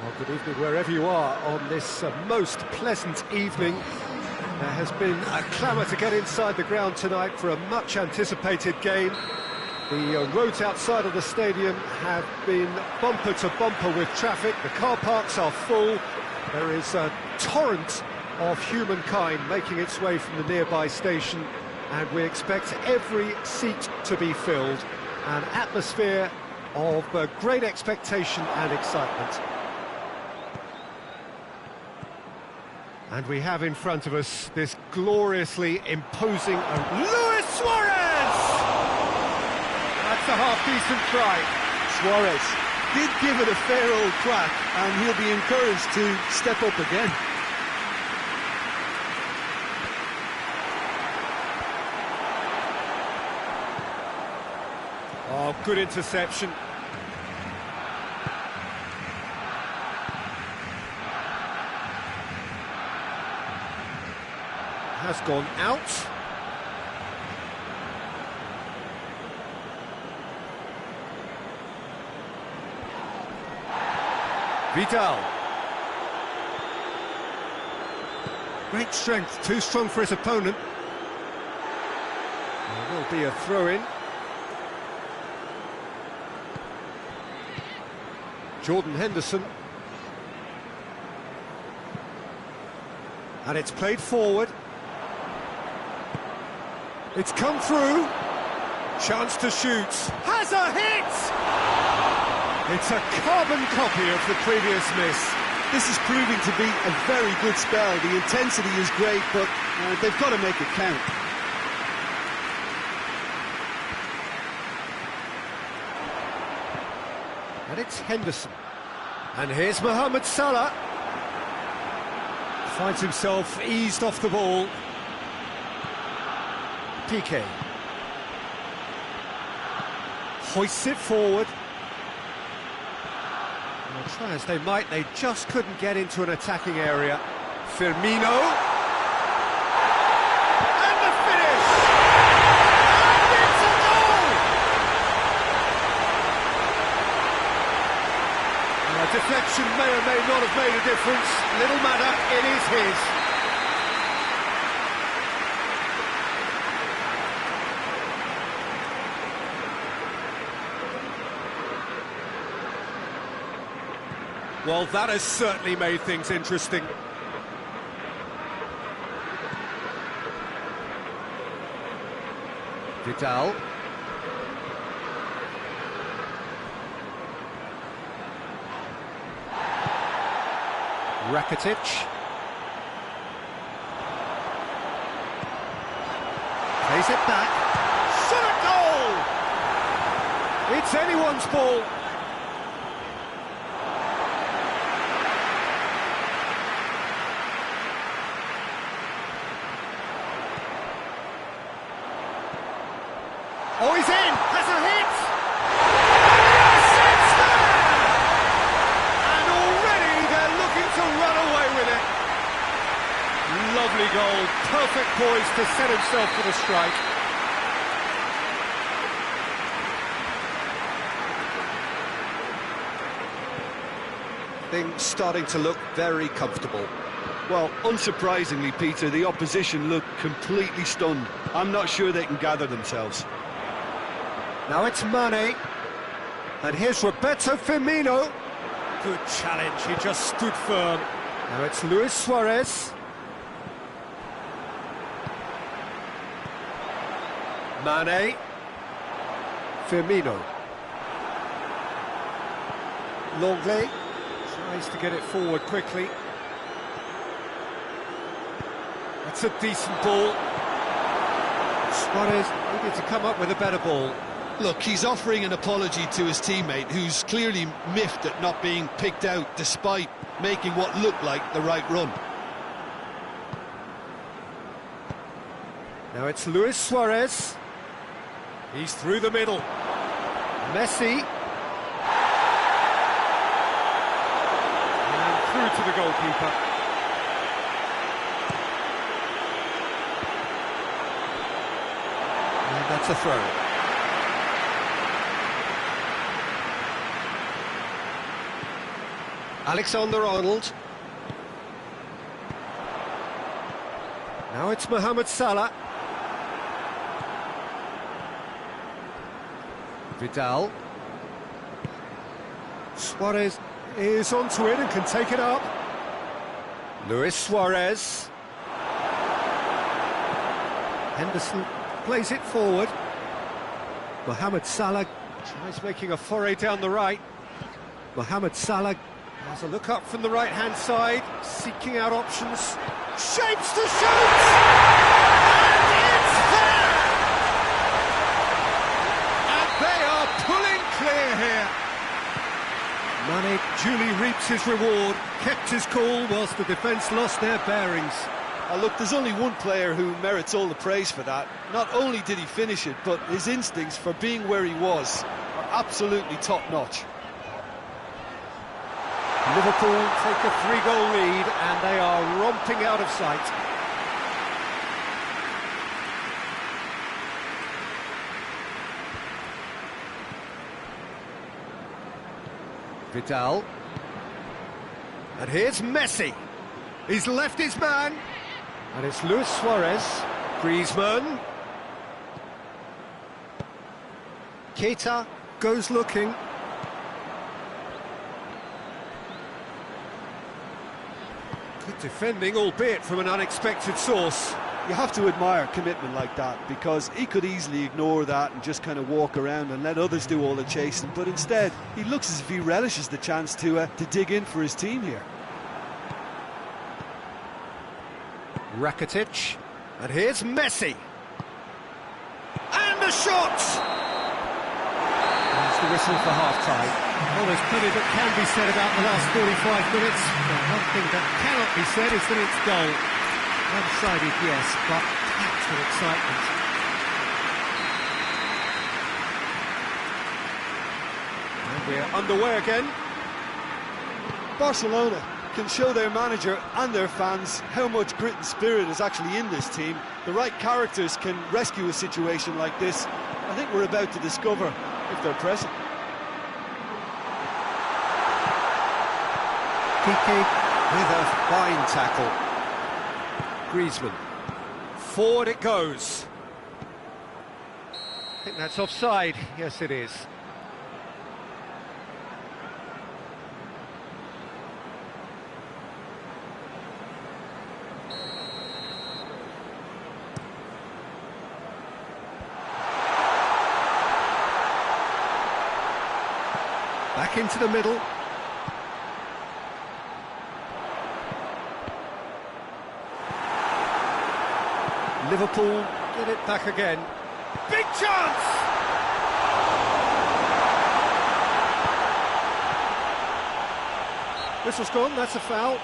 Well, good evening wherever you are on this most pleasant evening. There has been a clamour to get inside the ground tonight for a much-anticipated game. The roads outside of the stadium have been bumper to bumper with traffic. The car parks are full. There is a torrent of humankind making its way from the nearby station, and we expect every seat to be filled. An atmosphere of great expectation and excitement. And we have in front of us this gloriously imposing Luis Suarez! That's a half-decent try. Suarez did give it a fair old crack, and he'll be encouraged to step up again. Oh, good interception. Has gone out. Vidal. Great strength, too strong for his opponent. There will be a throw-in. Jordan Henderson. And it's played forward. It's come through. Chance to shoot. Has a hit! It's a carbon copy of the previous miss. This is proving to be a very good spell. The intensity is great, but they've got to make it count. And it's Henderson. And here's Mohamed Salah. Finds himself eased off the ball. Piqué. Hoists it forward. And try as they might, they just couldn't get into an attacking area. Firmino. And the finish! And it's a goal! A deflection may or may not have made a difference. Little matter, it is his. Well, that has certainly made things interesting. Vidal. Rakitic. Plays it back. Shot at goal! It's anyone's ball. Oh, he's in! Has a hit! Yes, it's there! And already they're looking to run away with it. Lovely goal, perfect poise to set himself for the strike. Things starting to look very comfortable. Well, unsurprisingly, Peter, the opposition look completely stunned. I'm not sure they can gather themselves. Now it's Mane, and here's Roberto Firmino. Good challenge, he just stood firm. Now it's Luis Suarez. Mane. Firmino. Longley tries to get it forward quickly. That's a decent ball. Suarez needed to come up with a better ball. Look, he's offering an apology to his teammate, who's clearly miffed at not being picked out despite making what looked like the right run. Now it's Luis Suarez. He's through the middle. Messi. And through to the goalkeeper. And that's a throw. Alexander-Arnold. Now it's Mohamed Salah. Vidal. Suarez is onto it and can take it up. Luis Suarez. Henderson plays it forward. Mohamed Salah tries making a foray down the right. Mohamed Salah has a look up from the right-hand side, seeking out options. Shapes to shoot! And it's there! And they are pulling clear here. Mane duly reaps his reward, kept his cool whilst the defence lost their bearings. Look, there's only one player who merits all the praise for that. Not only did he finish it, but his instincts for being where he was are absolutely top-notch. Liverpool take a 3-goal lead and they are romping out of sight. Vidal. And here's Messi. He's left his man. And it's Luis Suarez. Griezmann. Keita goes looking. Good defending, albeit from an unexpected source. You have to admire commitment like that, because he could easily ignore that and just kind of walk around and let others do all the chasing, but instead he looks as if he relishes the chance to dig in for his team here. Rakitic, and here's Messi. And a shot! There's the whistle for half-time. Well, there's plenty that can be said about the last 45 minutes, but one thing that cannot be said is that it's goal. One-sided, yes, but packed with excitement. And we're underway again. Barcelona can show their manager and their fans how much grit and spirit is actually in this team. The right characters can rescue a situation like this. I think we're about to discover if they're present. Kiki with a fine tackle. Griezmann. Forward it goes. I think that's offside. Yes, it is. Back into the middle. Liverpool get it back again. Big chance! Whistle's gone, that's a foul.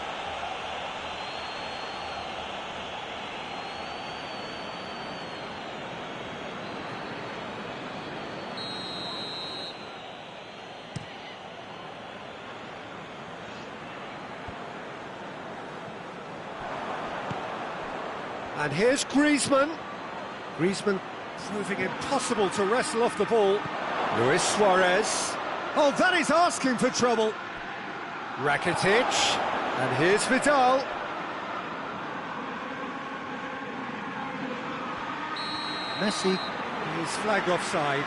And here's Griezmann. Griezmann proving impossible to wrestle off the ball. Luis Suarez. Oh, that is asking for trouble. Rakitic. And here's Vidal. Messi is flagged offside.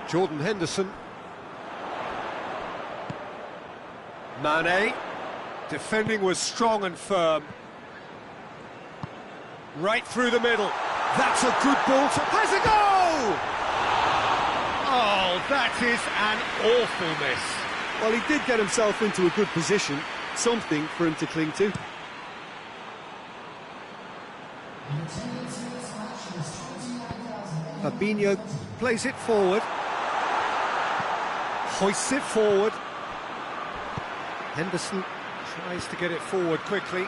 Jordan Henderson. Mane. Defending was strong and firm. Right through the middle. That's a good ball to... Has a goal! Oh, that is an awful miss. Well, he did get himself into a good position. Something for him to cling to. Fabinho plays it forward. Hoists it forward. Henderson tries to get it forward quickly.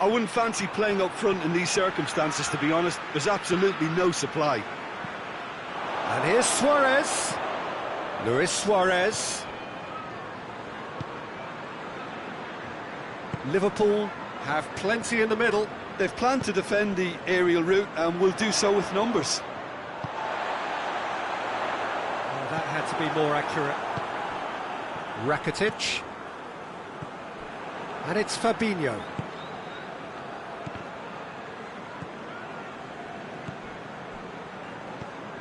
I wouldn't fancy playing up front in these circumstances, to be honest. There's absolutely no supply. And here's Suarez. Luis Suarez. Liverpool have plenty in the middle. They've planned to defend the aerial route and will do so with numbers. Oh, that had to be more accurate. Rakitic. And it's Fabinho.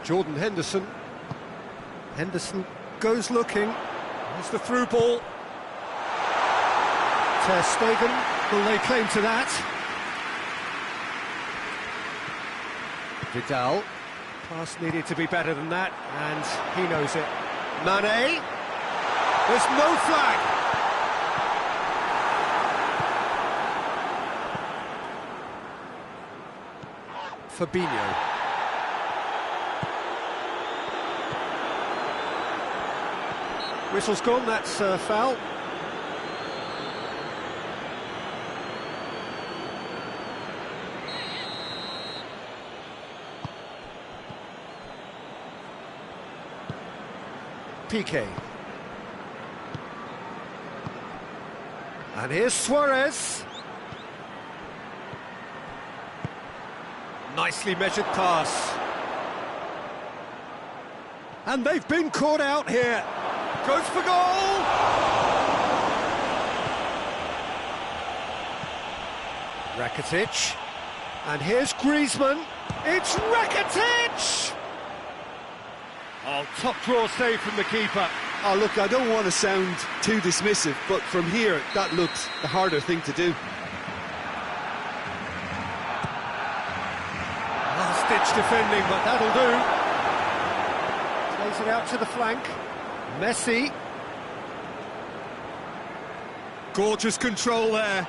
Jordan Henderson. Henderson goes looking. There's the through ball. Ter Stegen will lay claim to that. Vidal. Pass needed to be better than that, and he knows it. Mane. There's no flag. Fabinho. Whistle's gone, that's foul. PK. And here's Suarez. Nicely measured pass. And they've been caught out here. Goes for goal! Rakitic. And here's Griezmann. It's Rakitic! Oh, top draw save from the keeper. Oh, look, I don't want to sound too dismissive, but from here, that looks the harder thing to do. Last-ditch defending, but that'll do. Plays it out to the flank. Messi. Gorgeous control there.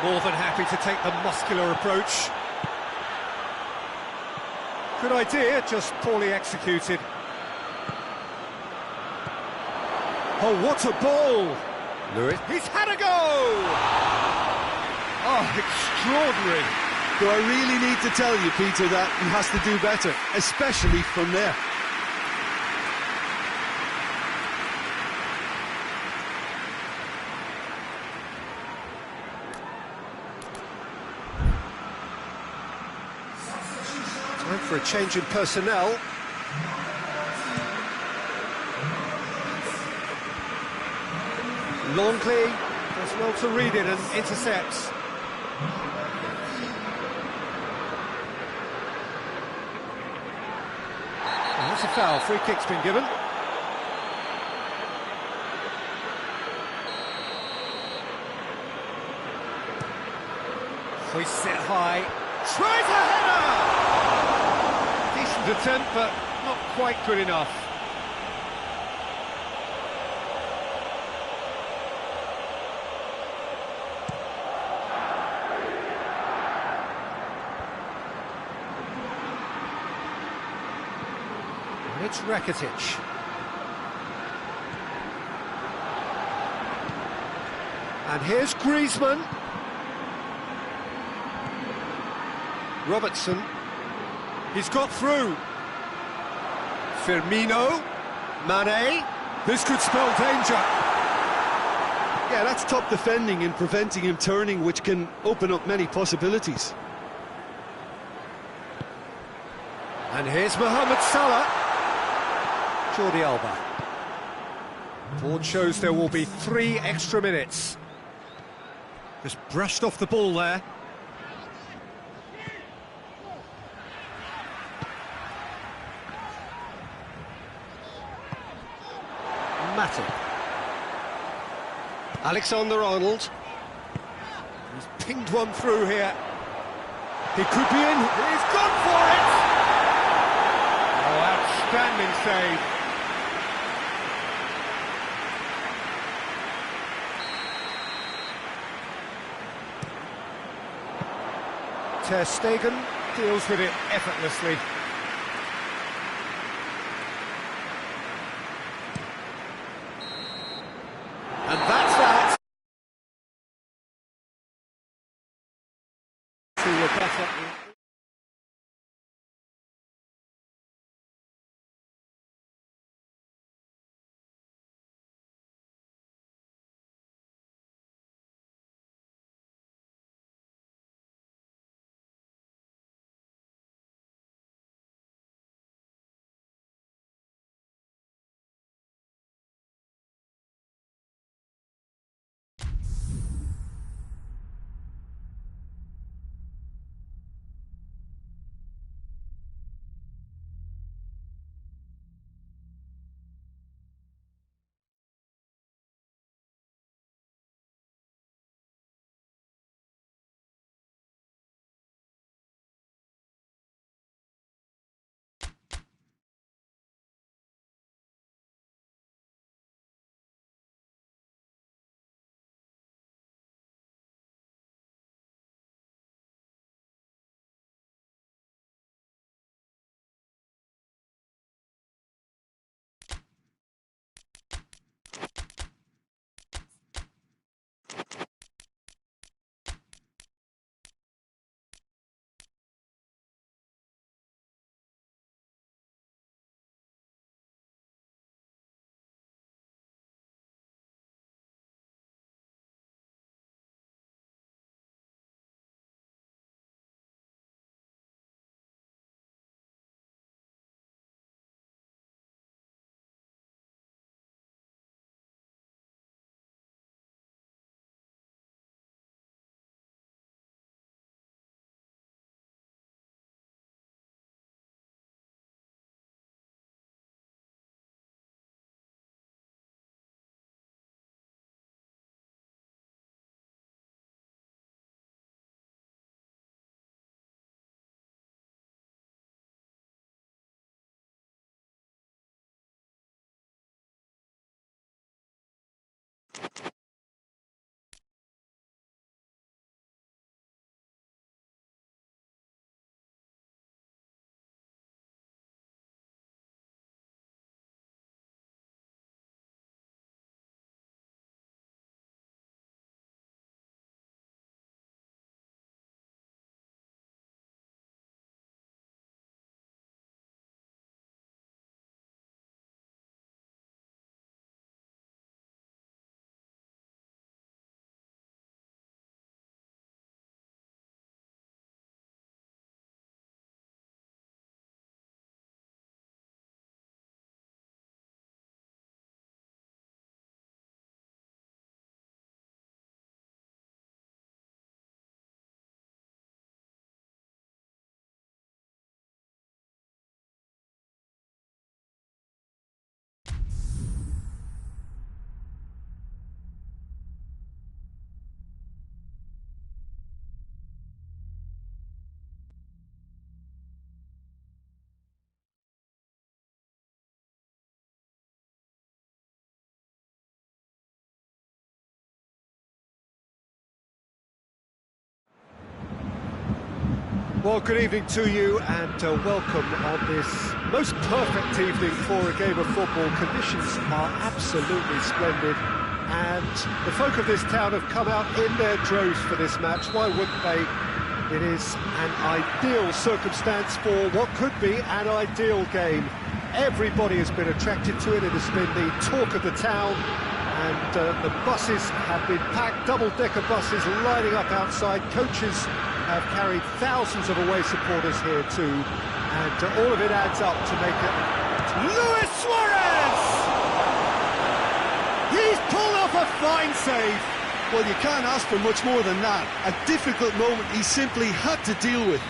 More than happy to take the muscular approach. Good idea, just poorly executed. Oh, what a ball! Lewis. He's had a go! Oh, extraordinary. Do I really need to tell you, Peter, that he has to do better, especially from there? Time for a change in personnel. Longley does well to read it and intercepts. And that's a foul, free kick's been given. Hoists it high, tries a header! Decent attempt, but not quite good enough. It's Rakitic. And here's Griezmann. Robertson. He's got through. Firmino. Mane. This could spell danger. Yeah, that's top defending and preventing him turning, which can open up many possibilities. And here's Mohamed Salah. Jordi Alba. Board shows there will be 3 extra minutes. Just brushed off the ball there. Matip. Alexander-Arnold. He's pinged one through here. He could be in. He's gone for it! Oh, outstanding save. Ter Stegen deals with it effortlessly. And that's that. To Rebecca. Well, good evening to you and welcome on this most perfect evening for a game of football. Conditions are absolutely splendid and the folk of this town have come out in their droves for this match. Why wouldn't they? It is an ideal circumstance for what could be an ideal game. Everybody has been attracted to it. It has been the talk of the town and the buses have been packed, double-decker buses lining up outside. Coaches have carried thousands of away supporters here too, and all of it adds up to make it. Luis Suarez! He's pulled off a fine save. Well, you can't ask for much more than that. A difficult moment he simply had to deal with.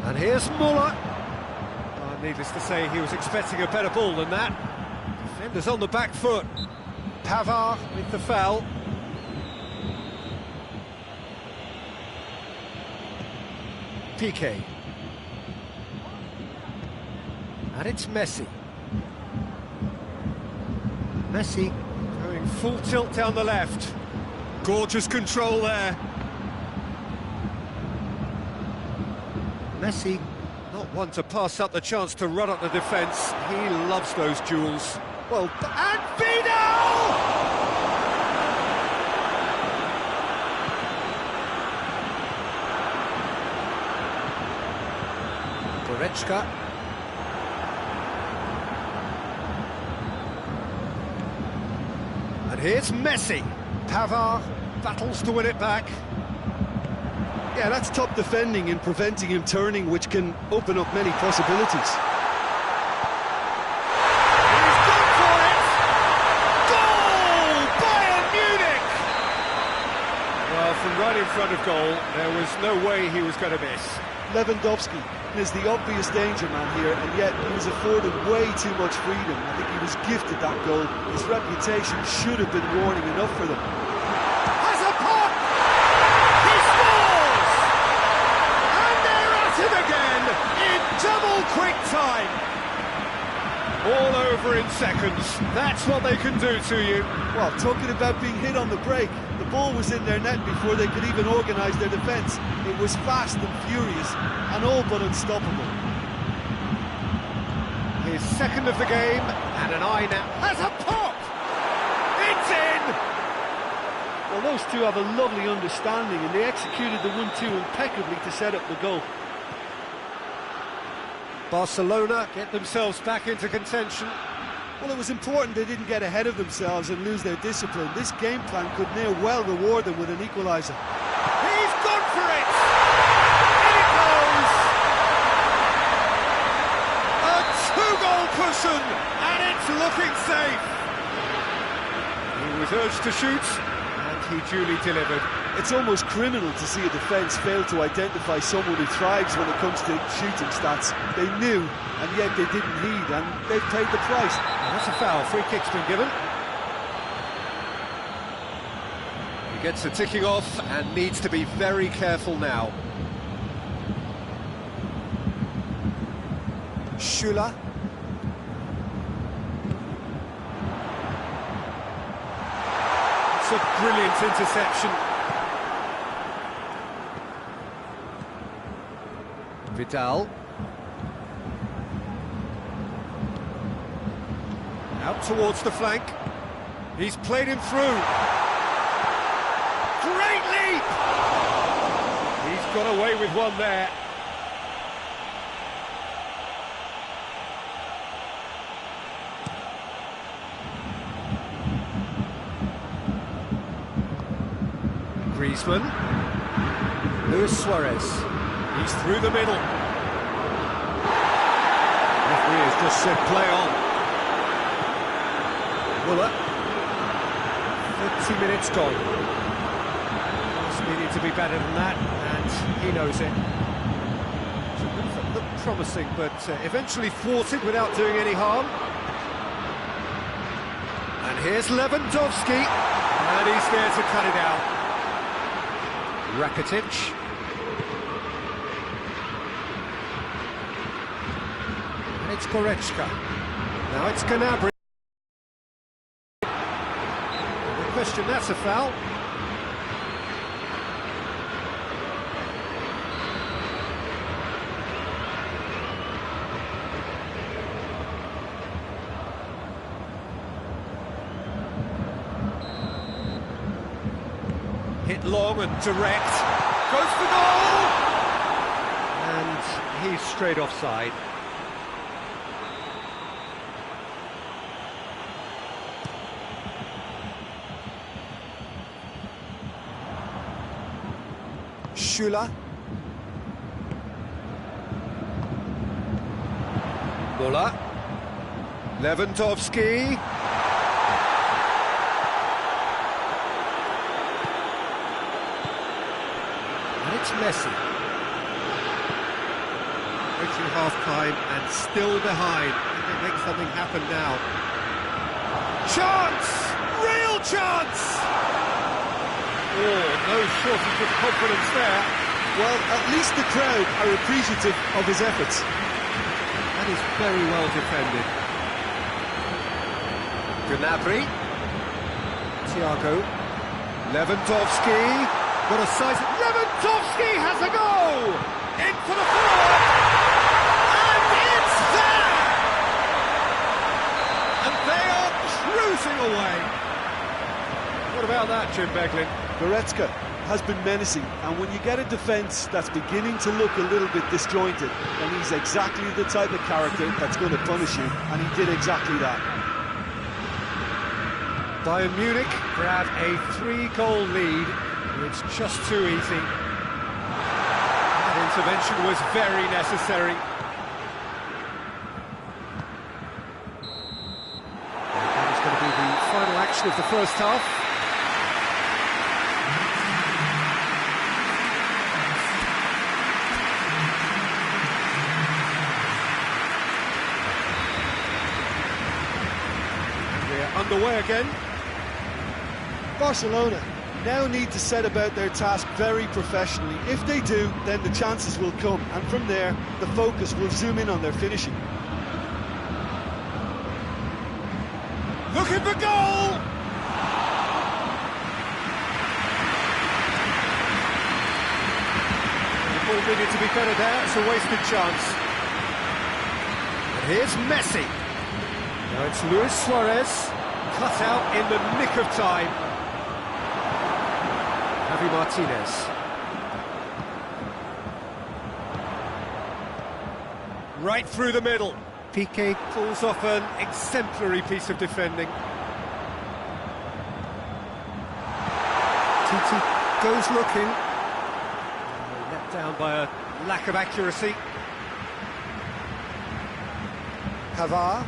And here's Muller. Needless to say, he was expecting a better ball than that. Defenders on the back foot. Pavard with the foul. Piqué. And it's Messi. Messi going full tilt down the left. Gorgeous control there. Messi, not one to pass up the chance to run up the defence. He loves those duels. Well, and Vidal! Goretzka. And here's Messi. Pavard battles to win it back. Yeah, that's top defending and preventing him turning, which can open up many possibilities. He's gone for it! Goal! Bayern Munich! Well, from right in front of goal, there was no way he was going to miss. Lewandowski is the obvious danger man here, and yet he was afforded way too much freedom. I think he was gifted that goal. His reputation should have been warning enough for them. Has a pop! He scores! And they're at it again in double quick time. All over in seconds. That's what they can do to you. Well, talking about being hit on the break, the ball was in their net before they could even organise their defence. It was fast and furious, and all but unstoppable. His second of the game, and an eye now. Has a pop! It's in! Well, those two have a lovely understanding, and they executed the 1-2 impeccably to set up the goal. Barcelona get themselves back into contention. Well, it was important they didn't get ahead of themselves and lose their discipline. This game plan could near well reward them with an equaliser. He's gone for it! In it goes! A two-goal cushion, and it's looking safe. He was urged to shoot, and he duly delivered. It's almost criminal to see a defence fail to identify someone who thrives when it comes to shooting stats. They knew, and yet they didn't heed, and they've paid the price. Well, that's a foul. Free kick's been given. He gets the ticking off and needs to be very careful now. Schüller. It's a brilliant interception. Vidal. Out towards the flank. He's played him through. Great leap! He's got away with one there. Griezmann. Luis Suarez. He's through the middle. Referee has just said play on. Muller. 30 minutes gone. Just needed to be better than that, and he knows it. Looked promising, but eventually thwarted without doing any harm. And here's Lewandowski, and he's there to cut it out. Rakitic. And it's Goretzka. Now it's Gnabry. No question, that's a foul. Hit long and direct, goes for goal! And he's straight offside. Schüller. Muller. Lewandowski. And it's Messi. Reaching half-time and still behind. Can they make something happen now? Chance! Real chance! Oh, no shortage of confidence there. Well, at least the crowd are appreciative of his efforts. That is very well defended. Gnabry. Thiago. Lewandowski. Got a size. Lewandowski has a goal! In for the forward! And it's there! And they are cruising away. What about that, Jim Beglin? Goretzka has been menacing, and when you get a defence that's beginning to look a little bit disjointed, then he's exactly the type of character that's going to punish you, and he did exactly that. Bayern Munich grab a 3-goal lead. It's just too easy. That intervention was very necessary. That is going to be the final action of the first half. Underway again. Barcelona now need to set about their task very professionally. If they do, then the chances will come, and from there the focus will zoom in on their finishing. Looking for goal! The ball needed to be better there. It's a wasted chance. And here's Messi. Now it's Luis Suarez. Cut out in the nick of time. Javi Martinez. Right through the middle. Piqué pulls off an exemplary piece of defending. Titi goes looking. Let down by a lack of accuracy. Pavard.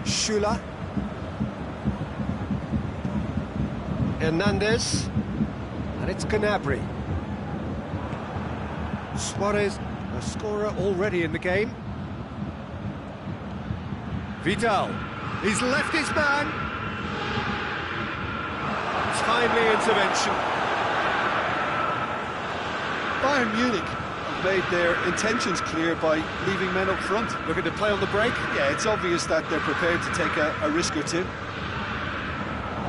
Schüller. Hernandez, and it's Gnabry. Suarez, a scorer already in the game. Vidal, he's left his man. Timely intervention. Bayern Munich have made their intentions clear by leaving men up front. Looking to play on the break. Yeah, it's obvious that they're prepared to take a risk or two.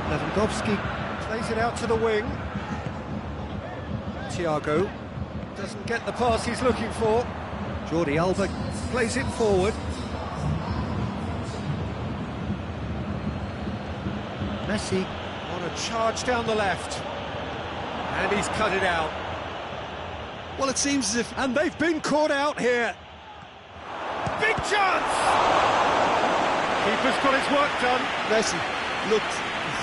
Lewandowski plays it out to the wing. Thiago doesn't get the pass he's looking for. Jordi Alba plays it forward. Messi on a charge down the left. And he's cut it out. Well, it seems as if... And they've been caught out here. Big chance! Keeper's got his work done. Messi looked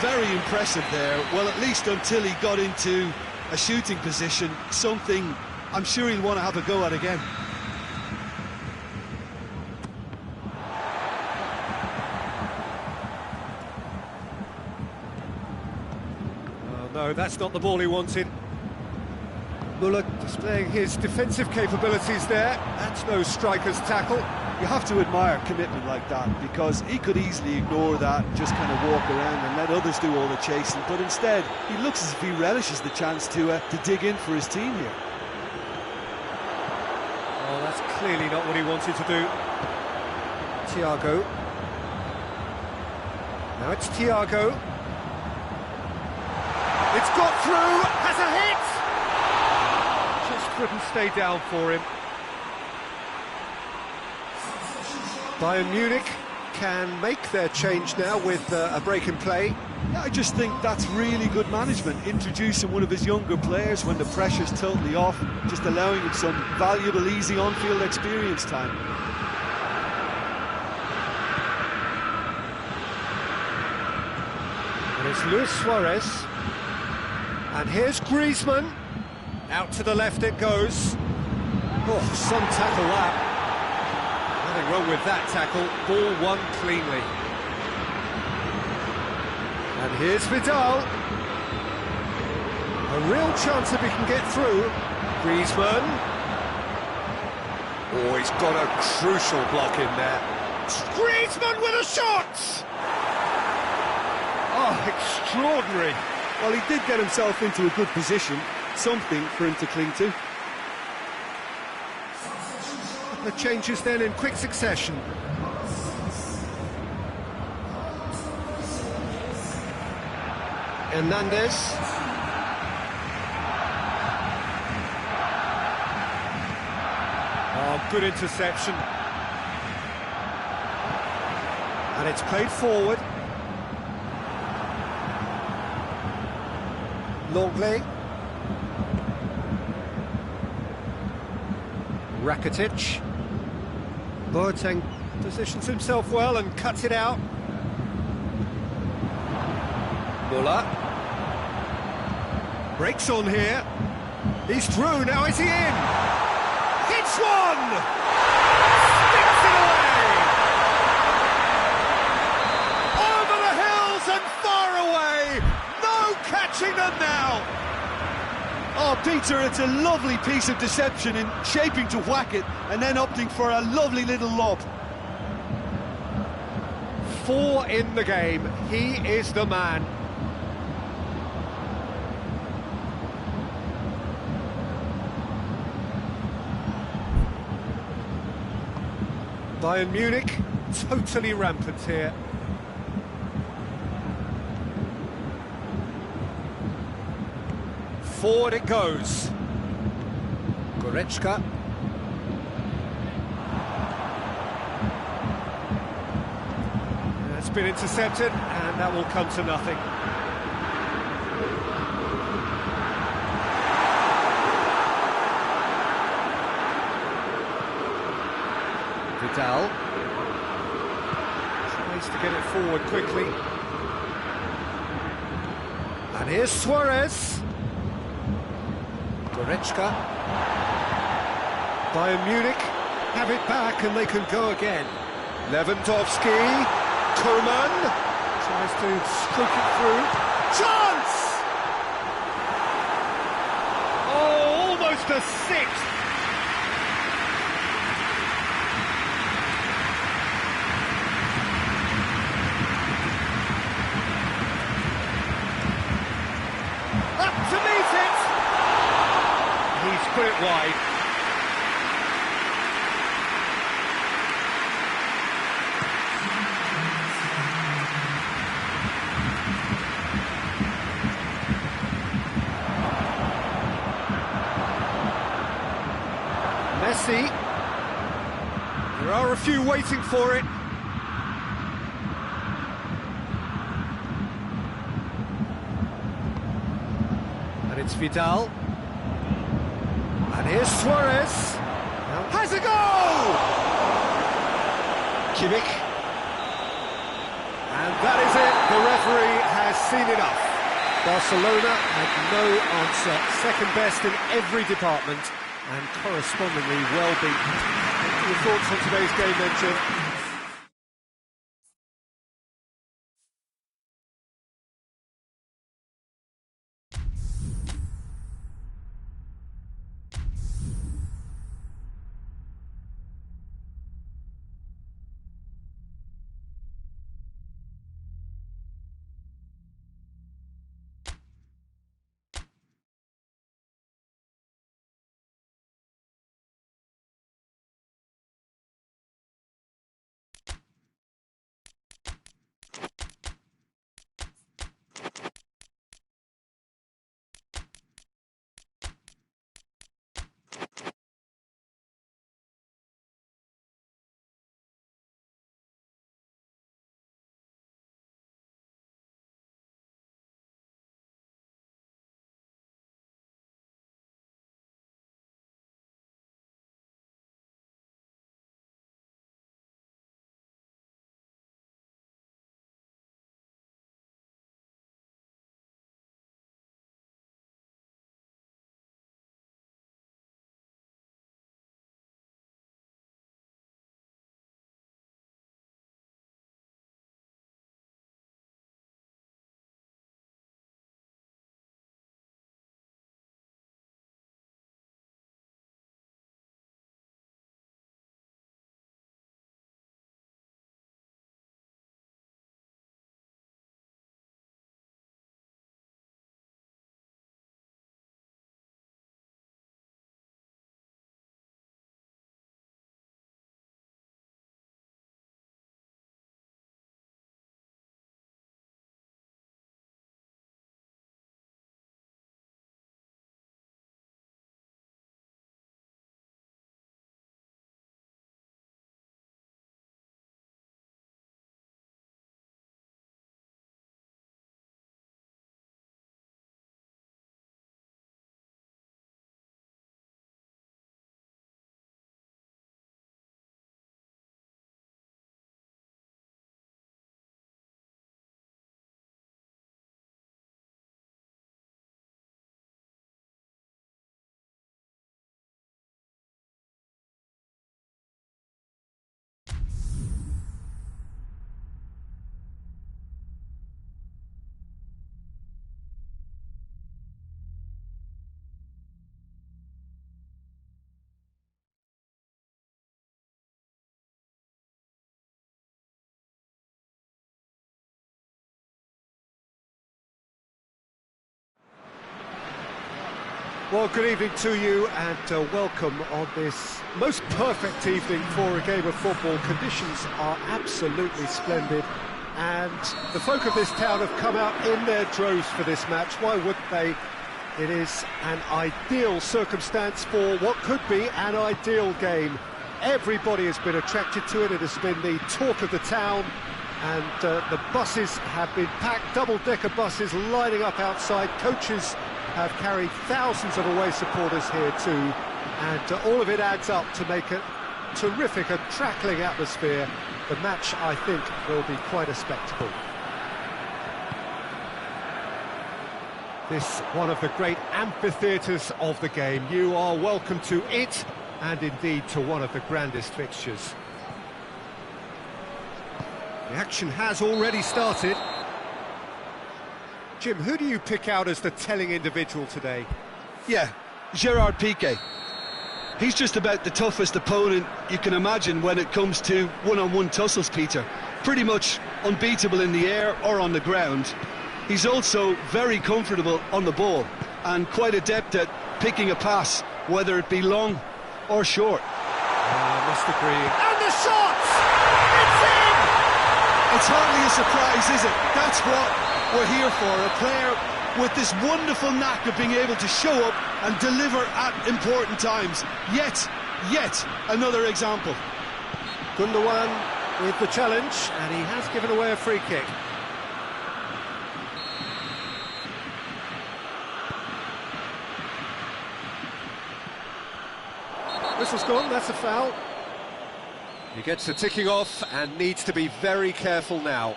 very impressive there, well, at least until he got into a shooting position, something I'm sure he'll want to have a go at again. Oh, no, that's not the ball he wanted. Muller displaying his defensive capabilities there. That's no striker's tackle. You have to admire commitment like that, because he could easily ignore that and just kind of walk around and let others do all the chasing, but instead he looks as if he relishes the chance to dig in for his team here. Oh, that's clearly not what he wanted to do. Thiago. Now it's Thiago. It's got through, has a hit! Just couldn't stay down for him. Bayern Munich can make their change now with a break in play. Yeah, I just think that's really good management, introducing one of his younger players when the pressure's totally off, just allowing him some valuable, easy on-field experience time. And it's Luis Suarez. And here's Griezmann. Out to the left it goes. Oh, some tackle that. Nothing wrong with that tackle. Ball won cleanly. And here's Vidal. A real chance if he can get through. Griezmann. Oh, he's got a crucial block in there. Griezmann with a shot! Oh, extraordinary. Well, he did get himself into a good position, something for him to cling to. The changes then in quick succession. Hernandez. Oh, good interception. And it's played forward. Longley. Rakitic. Boateng positions himself well and cuts it out. Muller. Breaks on here. He's through, now is he in? Hits one! Sticks it away! Over the hills and far away! No catching them now! Oh, Peter, it's a lovely piece of deception in shaping to whack it and then opting for a lovely little lob. 4 in the game. He is the man. Bayern Munich, totally rampant here. Forward it goes. Goretzka. That's been intercepted, and that will come to nothing. Vidal tries to get it forward quickly. And here's Suarez. Goretzka. Bayern Munich have it back and they can go again. Lewandowski. Koeman tries to stroke it through. Chance! Oh, almost a sixth. Up to meet it! He's put it wide. Messi. There are a few waiting for it. And it's Vidal. And here's Suarez. Has a goal! Kimmich. And that is it. The referee has seen enough. Barcelona had no answer. Second best in every department. And correspondingly well beaten. What are your thoughts on today's game then, Chương? Well, good evening to you and welcome on this most perfect evening for a game of football. Conditions are absolutely splendid and the folk of this town have come out in their droves for this match. Why wouldn't they? It is an ideal circumstance for what could be an ideal game. Everybody has been attracted to it. It has been the talk of the town and the buses have been packed, double-decker buses lining up outside. Coaches have carried thousands of away supporters here too, and all of it adds up to make a terrific, a crackling atmosphere. The match, I think, will be quite a spectacle. This one of the great amphitheatres of the game. You are welcome to it, and indeed to one of the grandest fixtures. The action has already started. Jim, who do you pick out as the telling individual today? Yeah, Gerard Piqué. He's just about the toughest opponent you can imagine when it comes to one-on-one tussles, Peter. Pretty much unbeatable in the air or on the ground. He's also very comfortable on the ball and quite adept at picking a pass, whether it be long or short. I must agree. And the shot! It's in! It's hardly a surprise, is it? That's what we're here for, a player with this wonderful knack of being able to show up and deliver at important times. Yet another example. Gundogan with the challenge, and he has given away a free kick. Whistle's gone, that's a foul. He gets the ticking off and needs to be very careful now.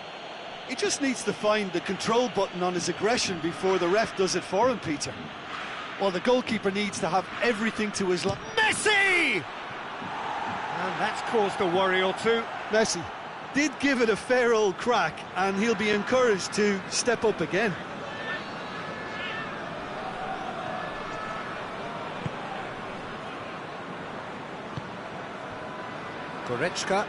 He just needs to find the control button on his aggression before the ref does it for him, Peter. Well, the goalkeeper needs to have everything to his life. Messi! And that's caused a worry or two. Messi did give it a fair old crack, and he'll be encouraged to step up again. Goretzka.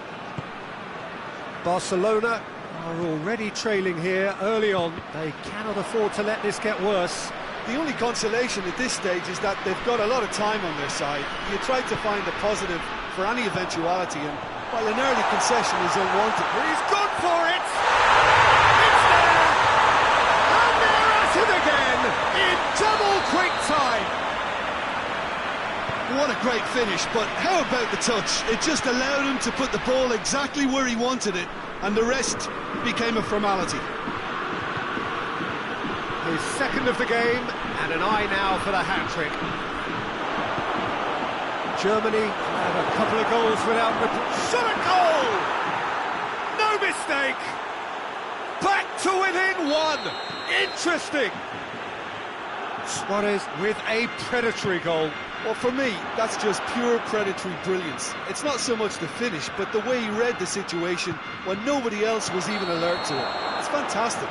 Barcelona are already trailing here early on. They cannot afford to let this get worse. The only consolation at this stage is that they've got a lot of time on their side. You try to find a positive for any eventuality, and while an early concession is unwanted, He's gone for it! It's there! And they're at it again in double quick time! what a great finish, but how about the touch? It just allowed him to put the ball exactly where he wanted it, and the rest became a formality. His second of the game, and an eye now for the hat-trick. Germany have a couple of goals without... Shot a goal! No mistake! Back to within one! Interesting! Suarez with a predatory goal. Well, for me, that's just pure predatory brilliance. It's not so much the finish, but the way he read the situation when nobody else was even alert to it. It's fantastic.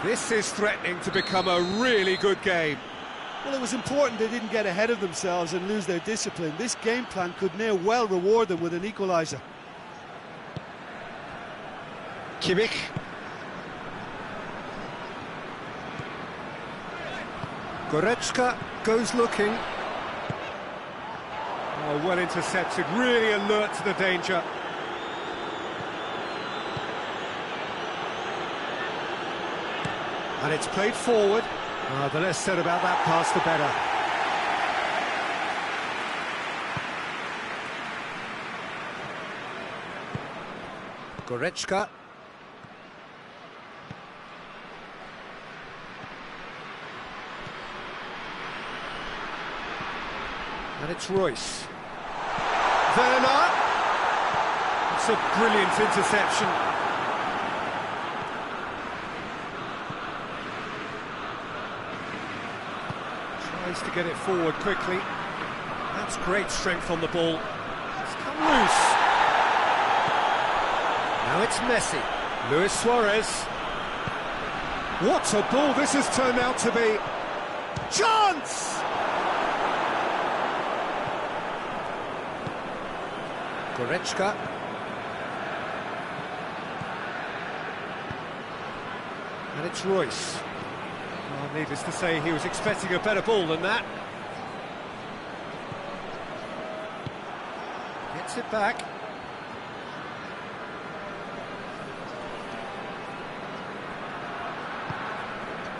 This is threatening to become a really good game. Well, it was important they didn't get ahead of themselves and lose their discipline. This game plan could now well reward them with an equaliser. Kimmich. Goretzka goes looking. Oh, well intercepted, really alert to the danger. And it's played forward. The less said about that pass, the better. Goretzka. And it's Royce. Werner. It's a brilliant interception. Tries to get it forward quickly. That's great strength on the ball. It's come loose. Now it's Messi. Luis Suarez. What a ball this has turned out to be. Chance! Goretzka. And it's Royce. Well, needless to say, he was expecting a better ball than that. Gets it back.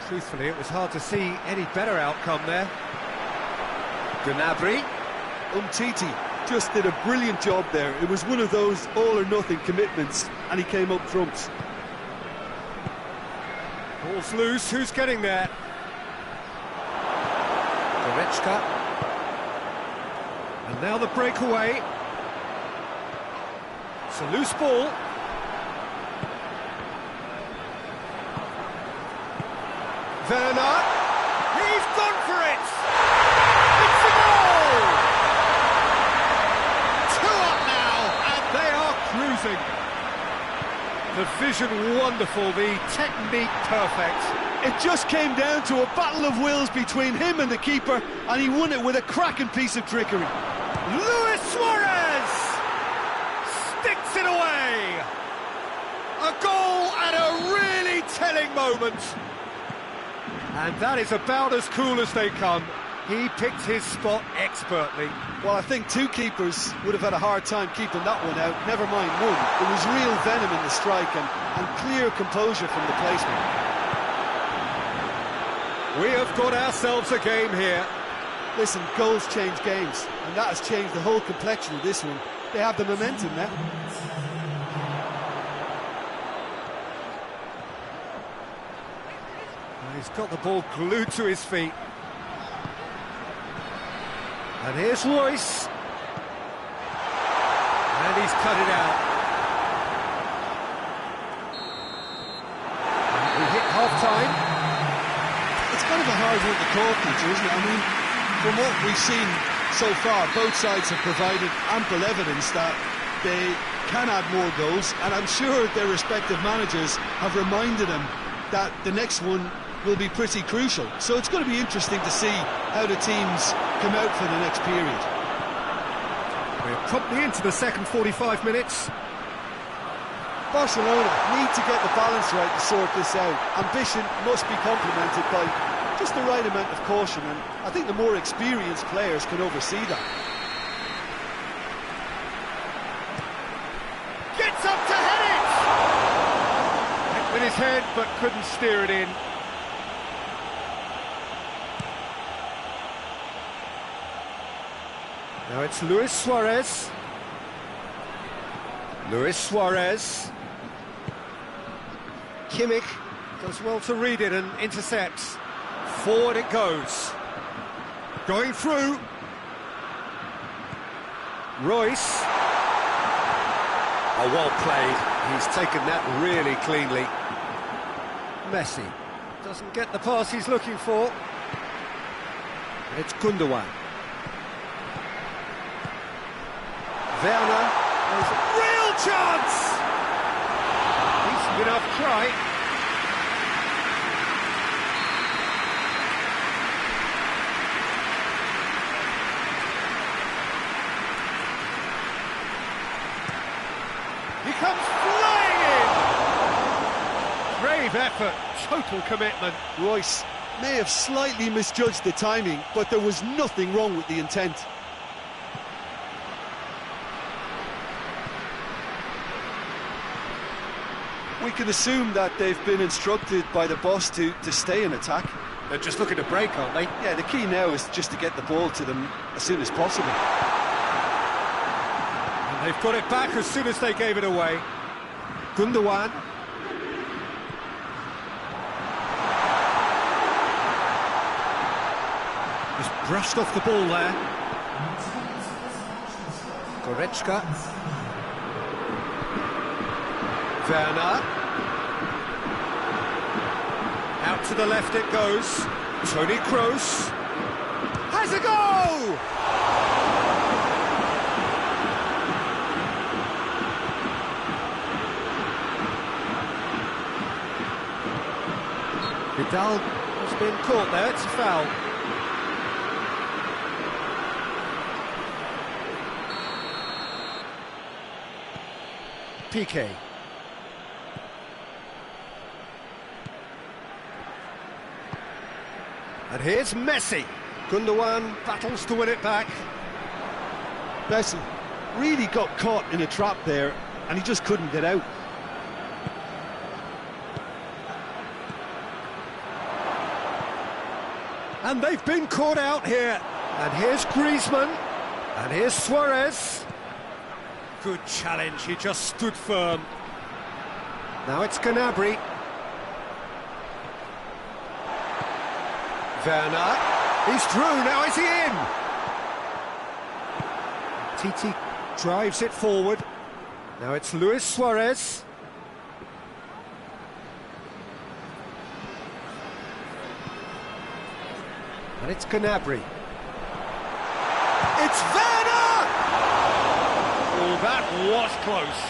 Truthfully, it was hard to see any better outcome there. Gnabry. Umtiti just did a brilliant job there. It was one of those all-or-nothing commitments, and he came up trumps. Ball's loose, who's getting there? Goretzka. And now the breakaway. It's a loose ball. Werner. He's gone for it! It's a goal! 2 up now, and they are cruising. The vision wonderful, the technique perfect. It just came down to a battle of wills between him and the keeper, and he won it with a cracking piece of trickery. Luis Suarez sticks it away. A goal at a really telling moment. And that is about as cool as they come. He picked his spot expertly. Well, I think 2 keepers would have had a hard time keeping that one out, never mind 1. There was real venom in the strike and clear composure from the placement. We have got ourselves a game here. Listen, goals change games, and that has changed the whole complexion of this one. They have the momentum now. He's got the ball glued to his feet. And here's Royce. And he's cut it out. And we hit half-time. It's kind of a hard one to call, Peter, isn't it? I mean, from what we've seen so far, both sides have provided ample evidence that they can add more goals, and I'm sure their respective managers have reminded them that the next one will be pretty crucial. So it's going to be interesting to see how the teams come out for the next period. We're probably into the second 45 minutes. Barcelona need to get the balance right to sort this out. Ambition must be complemented by just the right amount of caution, and I think the more experienced players can oversee that. Gets up to head it! Hit with his head, but couldn't steer it in. Now it's Luis Suarez. Luis Suarez. Kimmich does well to read it and intercepts. Forward it goes. Going through. Royce. Oh, well played. He's taken that really cleanly. Messi doesn't get the pass he's looking for. It's Gundogan. Werner, there's a real chance! Decent enough try. He comes flying in! Brave effort, total commitment. Royce may have slightly misjudged the timing, but there was nothing wrong with the intent. We can assume that they've been instructed by the boss to stay in attack. They're just looking to break, aren't they? Yeah, the key now is just to get the ball to them as soon as possible. And they've got it back as soon as they gave it away. Gundogan. Just brushed off the ball there. Goretzka. Werner. Out to the left it goes. Toni Kroos. Has a go! Vidal has been caught there, it's a foul. Piqué. And here's Messi. Gundogan battles to win it back. Messi really got caught in a trap there, and he just couldn't get out. And they've been caught out here. And here's Griezmann. And here's Suarez. Good challenge, he just stood firm. Now it's Gnabry. Werner. He's through, now is he in? Titi drives it forward. Now it's Luis Suarez. And it's Gnabry. It's Werner! Oh, that was close.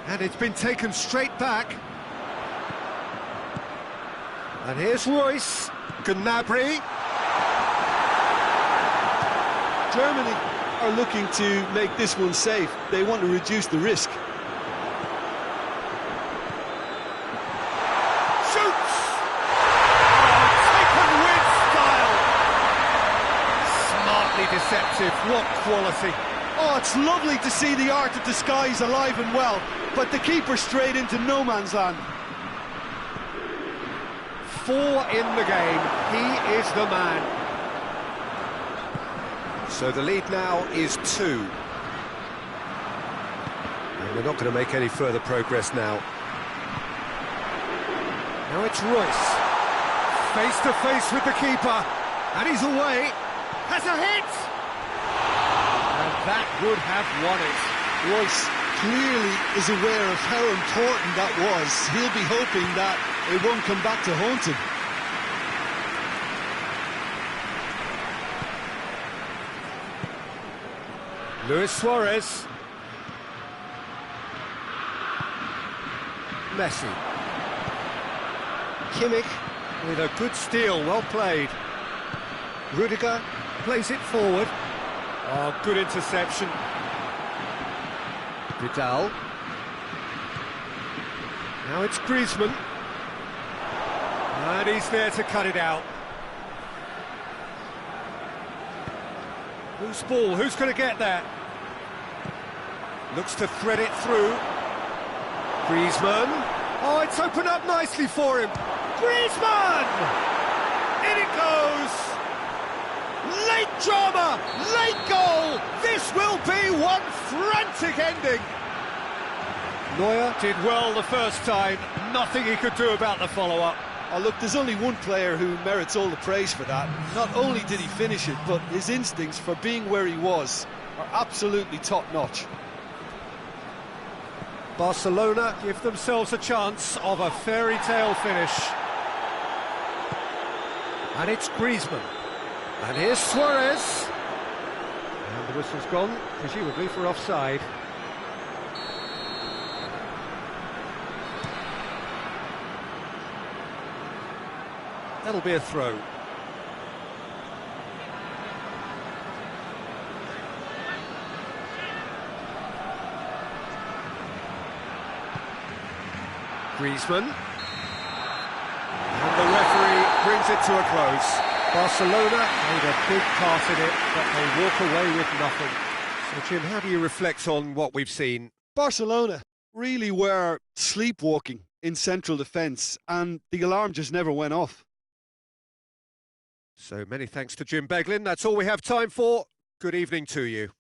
And it's been taken straight back. And here's Royce. Gnabry. Germany are looking to make this one safe. They want to reduce the risk. Shoots! Oh, taken with style. Smartly deceptive, what quality. Oh, it's lovely to see the art of disguise alive and well, but the keeper straight into no man's land. 4 in the game, he is the man. So the lead now is 2. And we're not going to make any further progress now. Now it's Royce. Face to face with the keeper. And he's away. Has a hit! And that would have won it. Royce clearly is aware of how important that was. He'll be hoping that it won't come back to haunt him. Luis Suarez. Messi. Kimmich with a good steal, well played. Rudiger plays it forward. Oh, good interception. Vidal. Now it's Griezmann. And he's there to cut it out. Loose ball, who's going to get that? Looks to thread it through. Griezmann. Oh, it's opened up nicely for him. Griezmann! In it goes! Late drama, late goal! This will be one frantic ending. Neuer did well the first time, nothing he could do about the follow-up. Oh, look, there's only one player who merits all the praise for that. Not only did he finish it, but his instincts for being where he was are absolutely top-notch. Barcelona give themselves a chance of a fairy tale finish. And it's Griezmann. And here's Suarez. And the whistle's gone, presumably for offside. That'll be a throw. Griezmann. And the referee brings it to a close. Barcelona made a big part in it, but they walk away with nothing. So, Jim, how do you reflect on what we've seen? Barcelona really were sleepwalking in central defence, and the alarm just never went off. So many thanks to Jim Beglin. That's all we have time for. Good evening to you.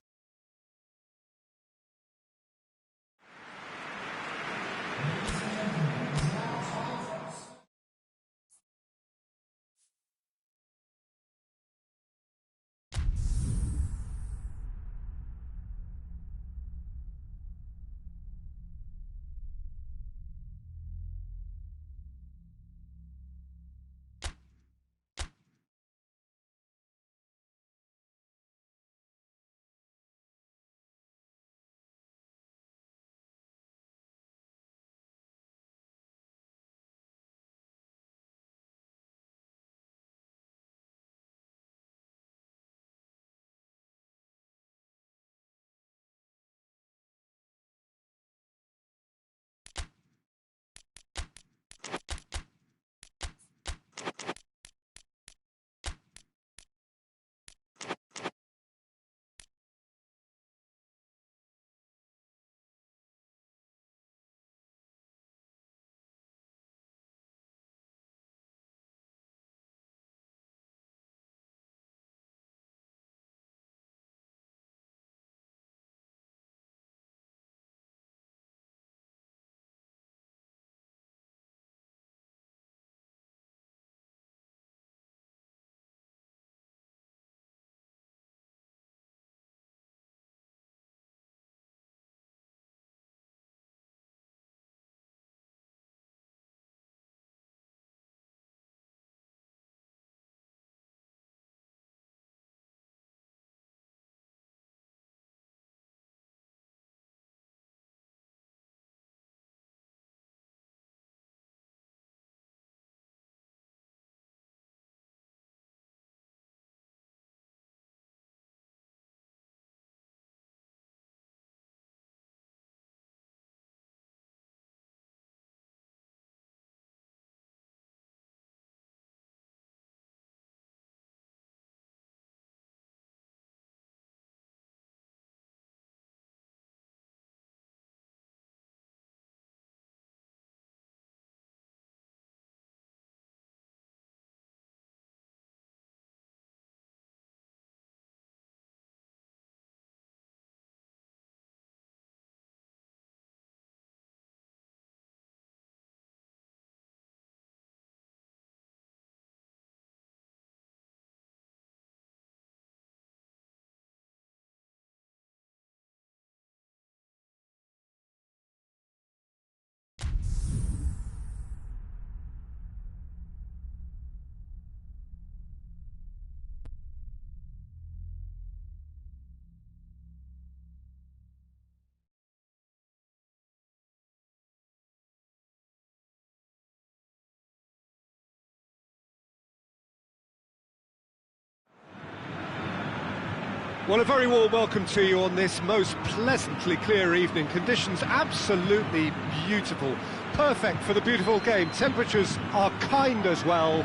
Well, a very warm welcome to you on this most pleasantly clear evening. Conditions absolutely beautiful. Perfect for the beautiful game. Temperatures are kind as well.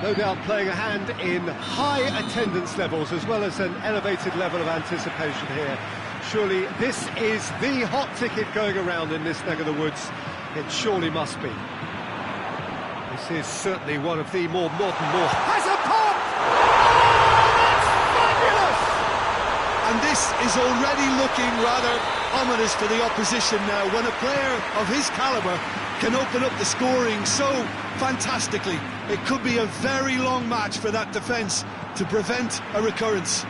No doubt playing a hand in high attendance levels as well as an elevated level of anticipation here. Surely this is the hot ticket going around in this neck of the woods. It surely must be. This is certainly one of the more modern, Has a pop! And this is already looking rather ominous for the opposition now, when a player of his calibre can open up the scoring so fantastically. It could be a very long match for that defence to prevent a recurrence.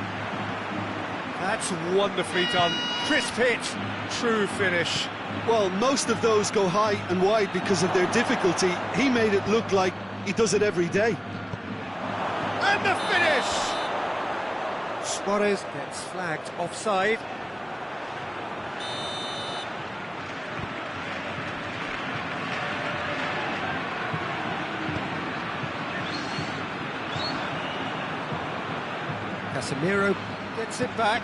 That's wonderfully done. Crisp hit, true finish. Well, most of those go high and wide because of their difficulty. He made it look like he does it every day. And the finish! Suarez gets flagged offside. Casemiro gets it back.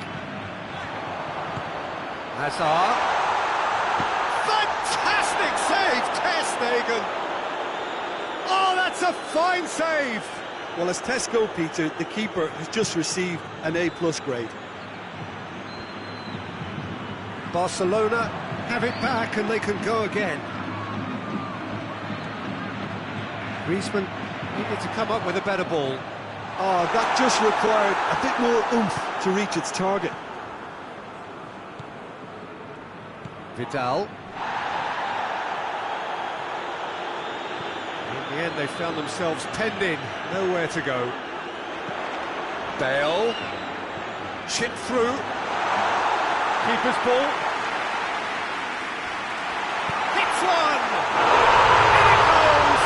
Hazard. Fantastic save, Ter Stegen. Oh, that's a fine save. Well, as tests go, Peter, the keeper has just received an A+ grade. Barcelona have it back and they can go again. Griezmann needed to come up with a better ball. Oh, that just required a bit more oomph to reach its target. Vidal. In the end, they found themselves penned in, nowhere to go. Bale. Chipped through. Keeper's ball. Hits one! In it goes!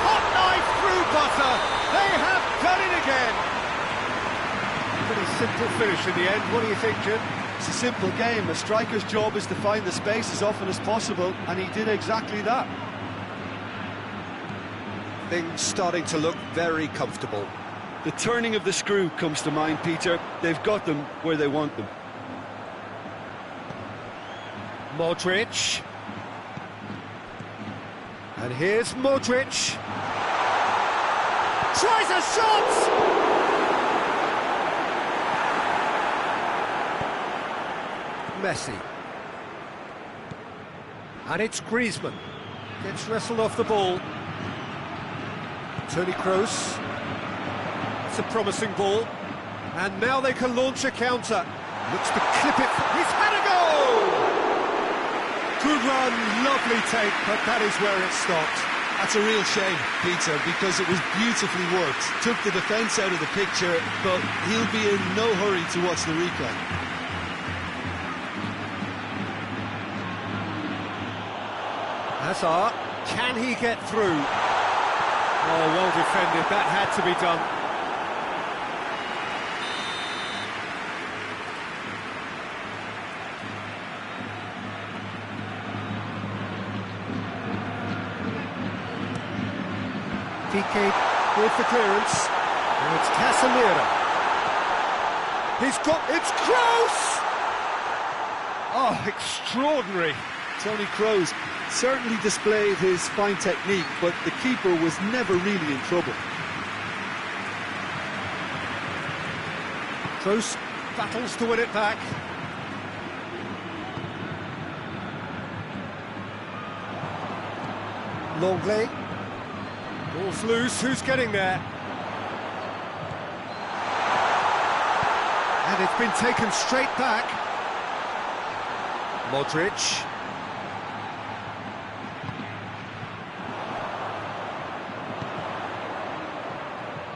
Hot knife through butter! They have done it again! Pretty simple finish in the end. What do you think, Jim? It's a simple game. A striker's job is to find the space as often as possible, and he did exactly that. Things starting to look very comfortable. The turning of the screw comes to mind, Peter. They've got them where they want them. Modric. And here's Modric. Tries a shot! Messi. And it's Griezmann. Gets wrestled off the ball. Toni Kroos. It's a promising ball. And now they can launch a counter. Looks to clip it. He's had a goal! Good run, lovely take, but that is where it stopped. That's a real shame, Peter, because it was beautifully worked. Took the defence out of the picture, but he'll be in no hurry to watch the replay. Hazard, can he get through? Oh, well defended, that had to be done. PK with the clearance. And it's Casemiro. It's Kroos! Oh, extraordinary. Toni Kroos certainly displayed his fine technique, but the keeper was never really in trouble. Kroos battles to win it back. Longley. Ball's loose, who's getting there? And it's been taken straight back. Modric.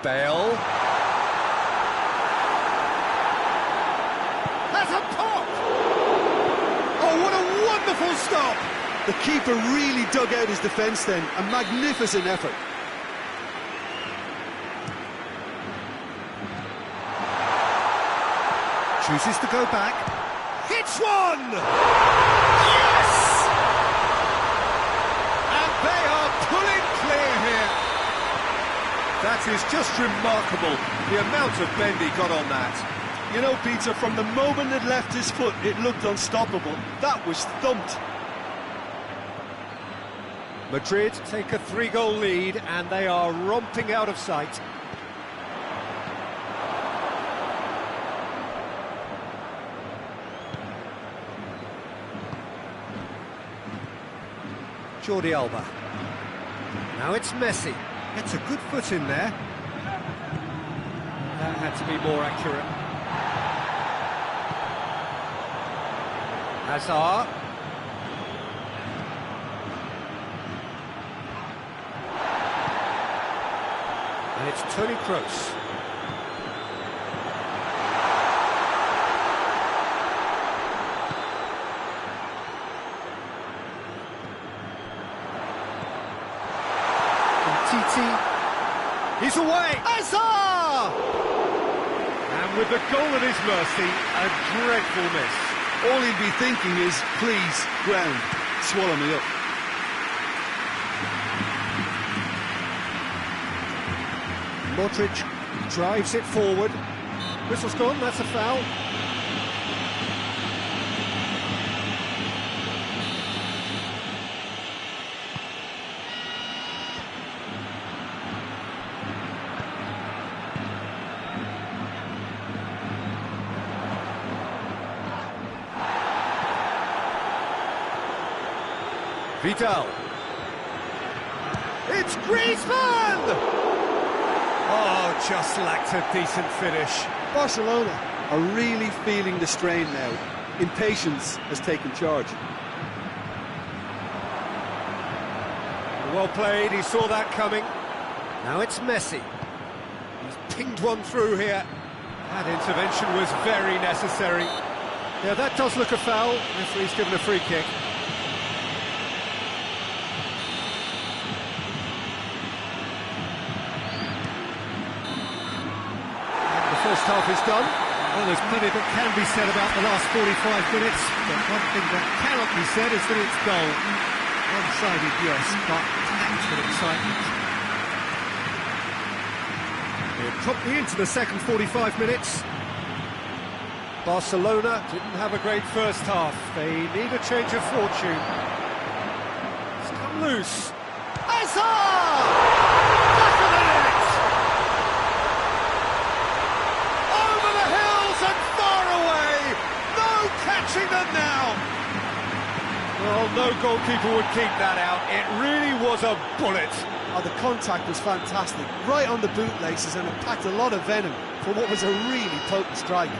Bale. Has a pop! Oh, what a wonderful stop! The keeper really dug out his defence then. A magnificent effort. Chooses to go back. Hits one! Yes! And they are pulling clear here. That is just remarkable, the amount of bend he got on that. You know, Peter, from the moment it left his foot, it looked unstoppable. That was thumped. Madrid take a 3-goal lead, and they are romping out of sight. Jordi Alba. Now it's Messi. Gets a good foot in there. That had to be more accurate. Hazard. And it's Toni Kroos. He's away! Hazard! And with the goal at his mercy, a dreadful miss. All he'd be thinking is, please, ground, swallow me up. Modric drives it forward. Whistle's gone, that's a foul. Vidal. It's Griezmann! Oh, just lacked a decent finish. Barcelona are really feeling the strain now. Impatience has taken charge. Well played, he saw that coming. Now it's Messi. He's pinged one through here. That intervention was very necessary. Yeah, that does look a foul. Referee's given a free kick. First half is done. Well, there's plenty that can be said about the last 45 minutes, but one thing that cannot be said is that it's dull. One-sided, yes, but packed with excitement. We're promptly into the second 45 minutes. Barcelona didn't have a great first half. They need a change of fortune. It's come loose. Hazard! Back of the net! Catching them now! Well, no goalkeeper would keep that out. It really was a bullet. Oh, the contact was fantastic. Right on the bootlaces, and it packed a lot of venom for what was a really potent strike.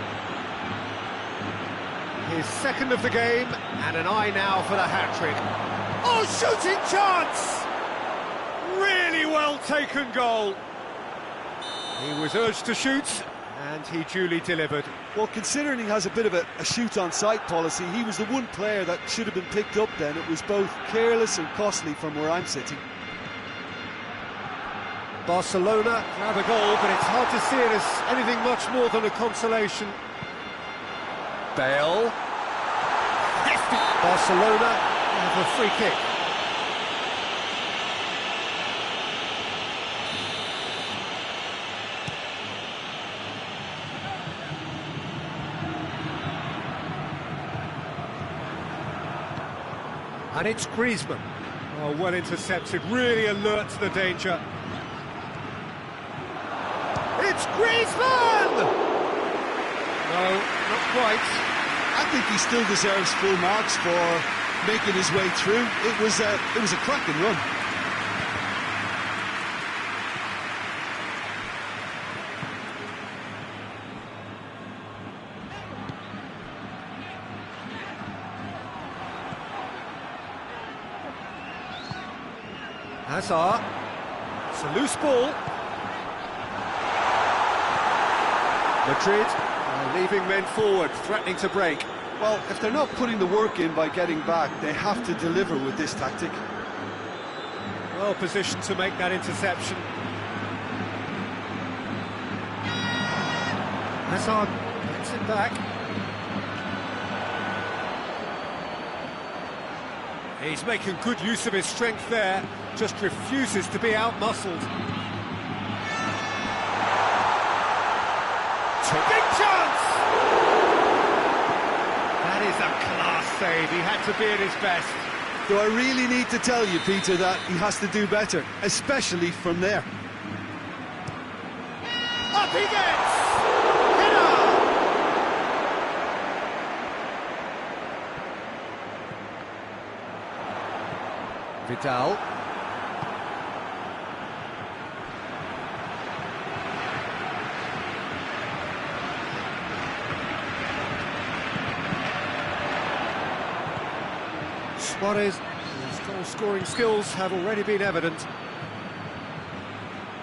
His second of the game, and an eye now for the hat-trick. Oh, shooting chance! Really well taken goal. He was urged to shoot, and he duly delivered. Well, considering he has a bit of a shoot-on-sight policy, he was the one player that should have been picked up then. It was both careless and costly from where I'm sitting. Barcelona grab a goal, but it's hard to see it as anything much more than a consolation. Bale. Hefty. Barcelona have a free kick. And it's Griezmann. Oh, well intercepted, really alert to the danger. It's Griezmann! No, not quite. I think he still deserves full marks for making his way through. It was a cracking run. Hazard. It's a loose ball. Madrid are leaving men forward, threatening to break. Well, if they're not putting the work in by getting back, they have to deliver with this tactic. Well positioned to make that interception. Hazard gets it back. He's making good use of his strength there, just refuses to be out-muscled. save. He had to be at his best. Do I really need to tell you, Peter, that he has to do better, especially from there? Up he gets! Header! Vidal. Suarez, his goal-scoring skills have already been evident.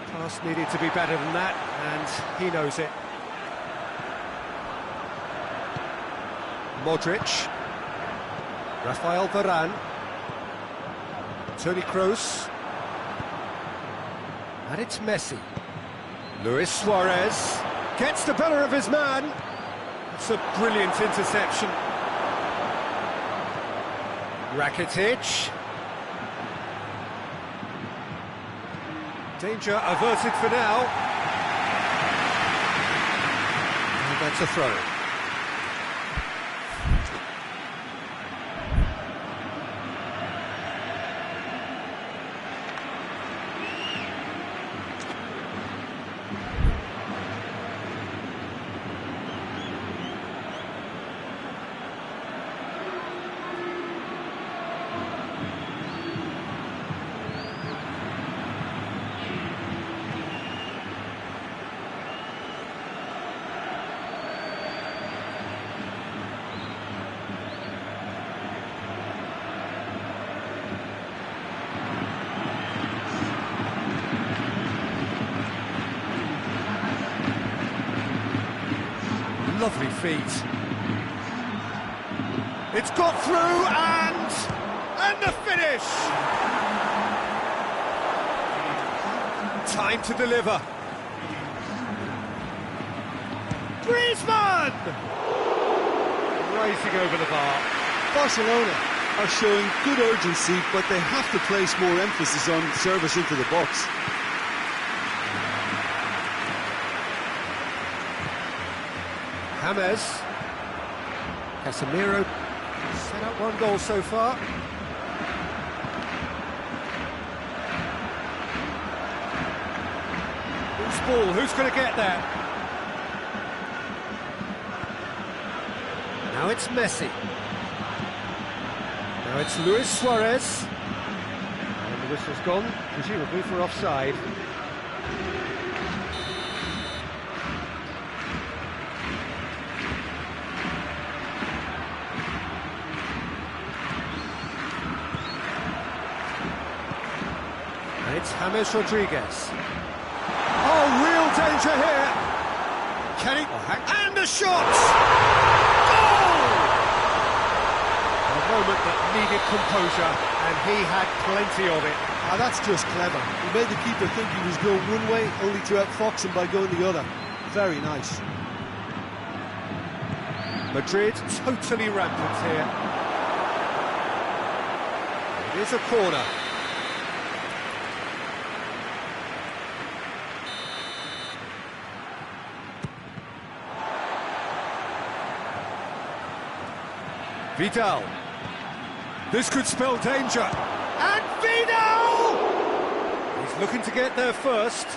Pass needed to be better than that, and he knows it. Modric. Rafael Varane. Toni Kroos. And it's Messi. Luis Suarez gets the better of his man. It's a brilliant interception. Rakitic. Danger averted for now. And that's a throw. Lovely feet. It's got through and the finish! Time to deliver. Griezmann! Racing over the bar. Barcelona are showing good urgency, but they have to place more emphasis on service into the box. James. Casemiro set up one goal so far. Loose ball, who's going to get there? Now it's Messi. Now it's Luis Suarez. And the whistle's gone, presumably for offside. It's James Rodriguez. Oh, real danger here. Can he? And the shot! Goal! A moment that needed composure, and he had plenty of it. Ah, that's just clever. He made the keeper think he was going one way, only to outfox him by going the other. Very nice. Madrid totally rampant here. It is a corner. Vidal. This could spell danger. And Vidal! He's looking to get there first.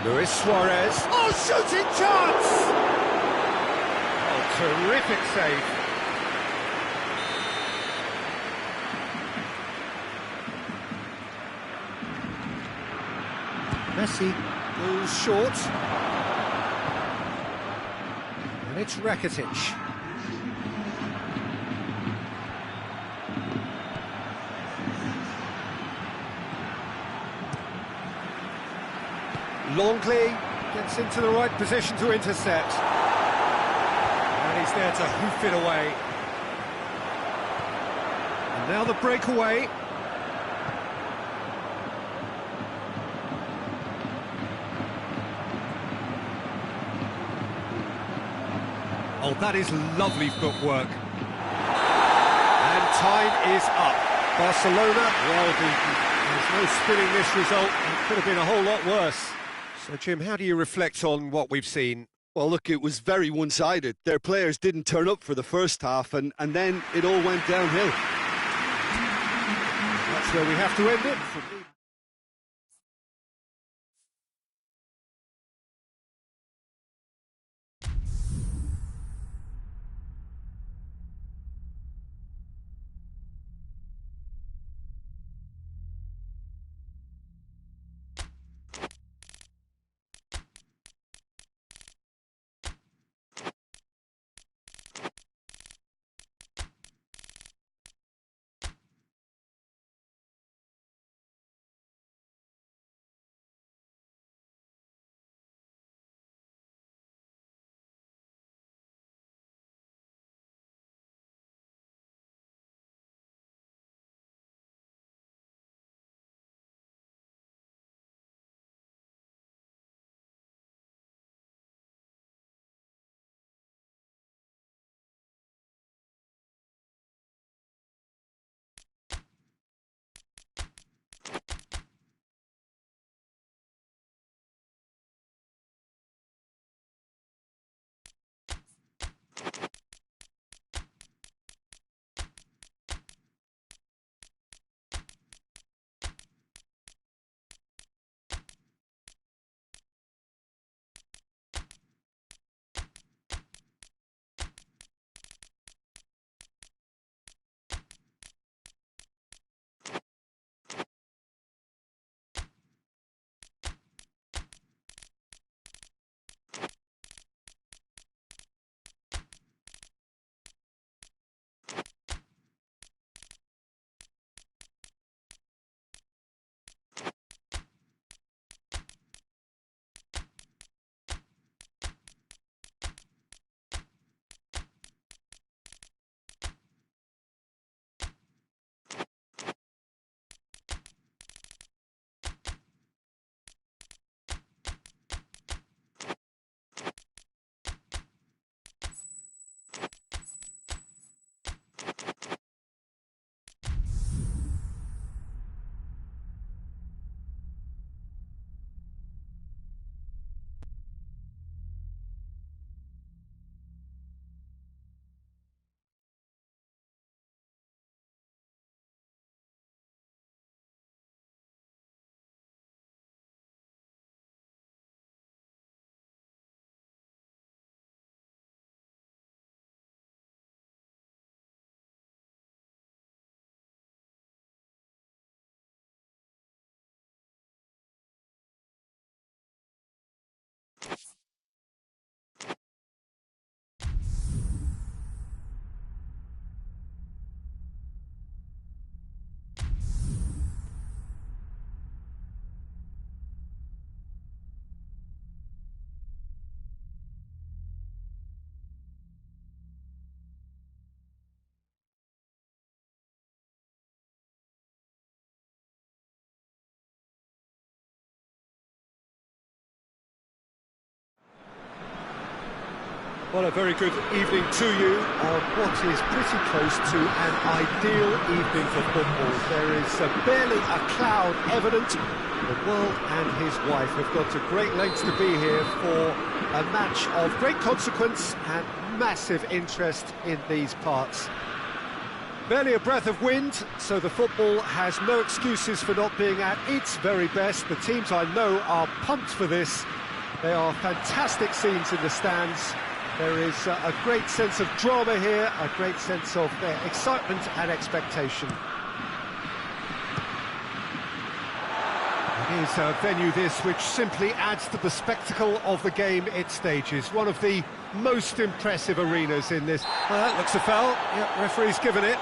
Luis Suarez. Oh, shooting chance! Oh, terrific save. Messi goes short. And it's Rakitic. Longley gets into the right position to intercept. And he's there to hoof it away. And now the breakaway. Oh, that is lovely footwork. And time is up. Barcelona, well, there's no spinning this result. It could have been a whole lot worse. So, Jim, how do you reflect on what we've seen? Well, look, it was very one-sided. Their players didn't turn up for the first half, and then it all went downhill. That's where we have to end it. Well, a very good evening to you on what is pretty close to an ideal evening for football. There is barely a cloud evident. The world and his wife have gone to great lengths to be here for a match of great consequence and massive interest in these parts. Barely a breath of wind, so the football has no excuses for not being at its very best. The teams I know are pumped for this. They are fantastic scenes in the stands. There is a great sense of drama here, a great sense of excitement and expectation. It is a venue this which simply adds to the spectacle of the game it stages. One of the most impressive arenas in this. Well, that looks a foul. Yep, referee's given it.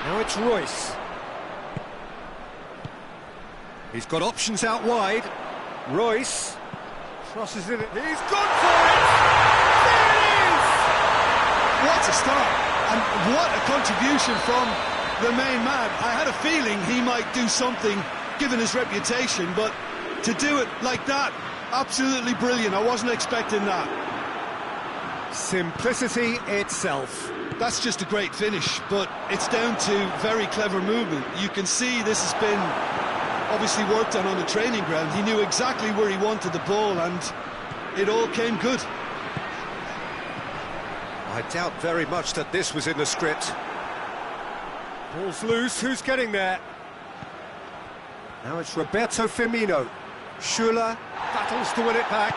Now it's Royce. He's got options out wide. Royce crosses it. He's gone for it! There it is! what a start, and what a contribution from the main man. I had a feeling he might do something, given his reputation, but to do it like that, absolutely brilliant. I wasn't expecting that. Simplicity itself. That's just a great finish, but it's down to very clever movement. You can see this has been obviously worked on the training ground. He knew exactly where he wanted the ball, and it all came good. I doubt very much that this was in the script. Ball's loose, who's getting there? Now it's Roberto Firmino. Schuller battles to win it back.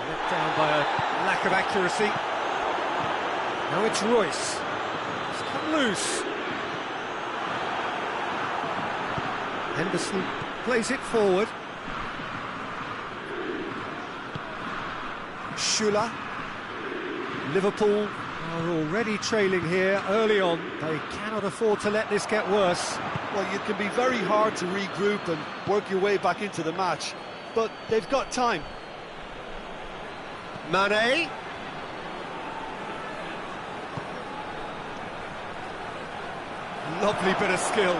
Let down by a lack of accuracy. Now it's Royce. It's come loose. Henderson plays it forward. Schuller. Liverpool are already trailing here early on. They cannot afford to let this get worse. Well, it can be very hard to regroup and work your way back into the match, but they've got time. Mane. Lovely bit of skill.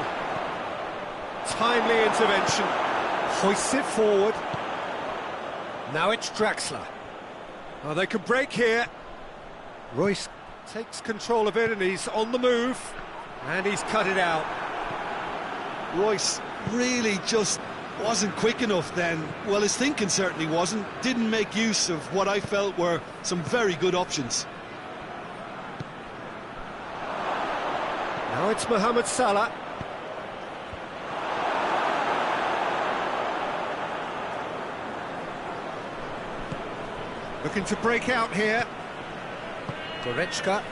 Timely intervention. Hoists it forward. Now it's Draxler. Oh, they can break here. Royce takes control of it and he's on the move. And he's cut it out. Royce really just wasn't quick enough then. Well, his thinking certainly wasn't. Didn't make use of what I felt were some very good options. Now it's Mohamed Salah. Looking to break out here. Goretzka.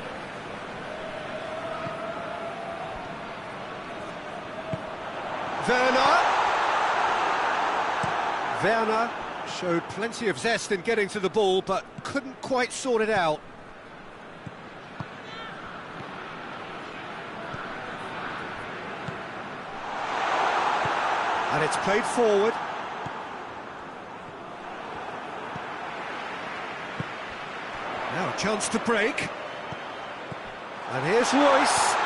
Werner showed plenty of zest in getting to the ball, but couldn't quite sort it out. And it's played forward. Now a chance to break. And here's Royce.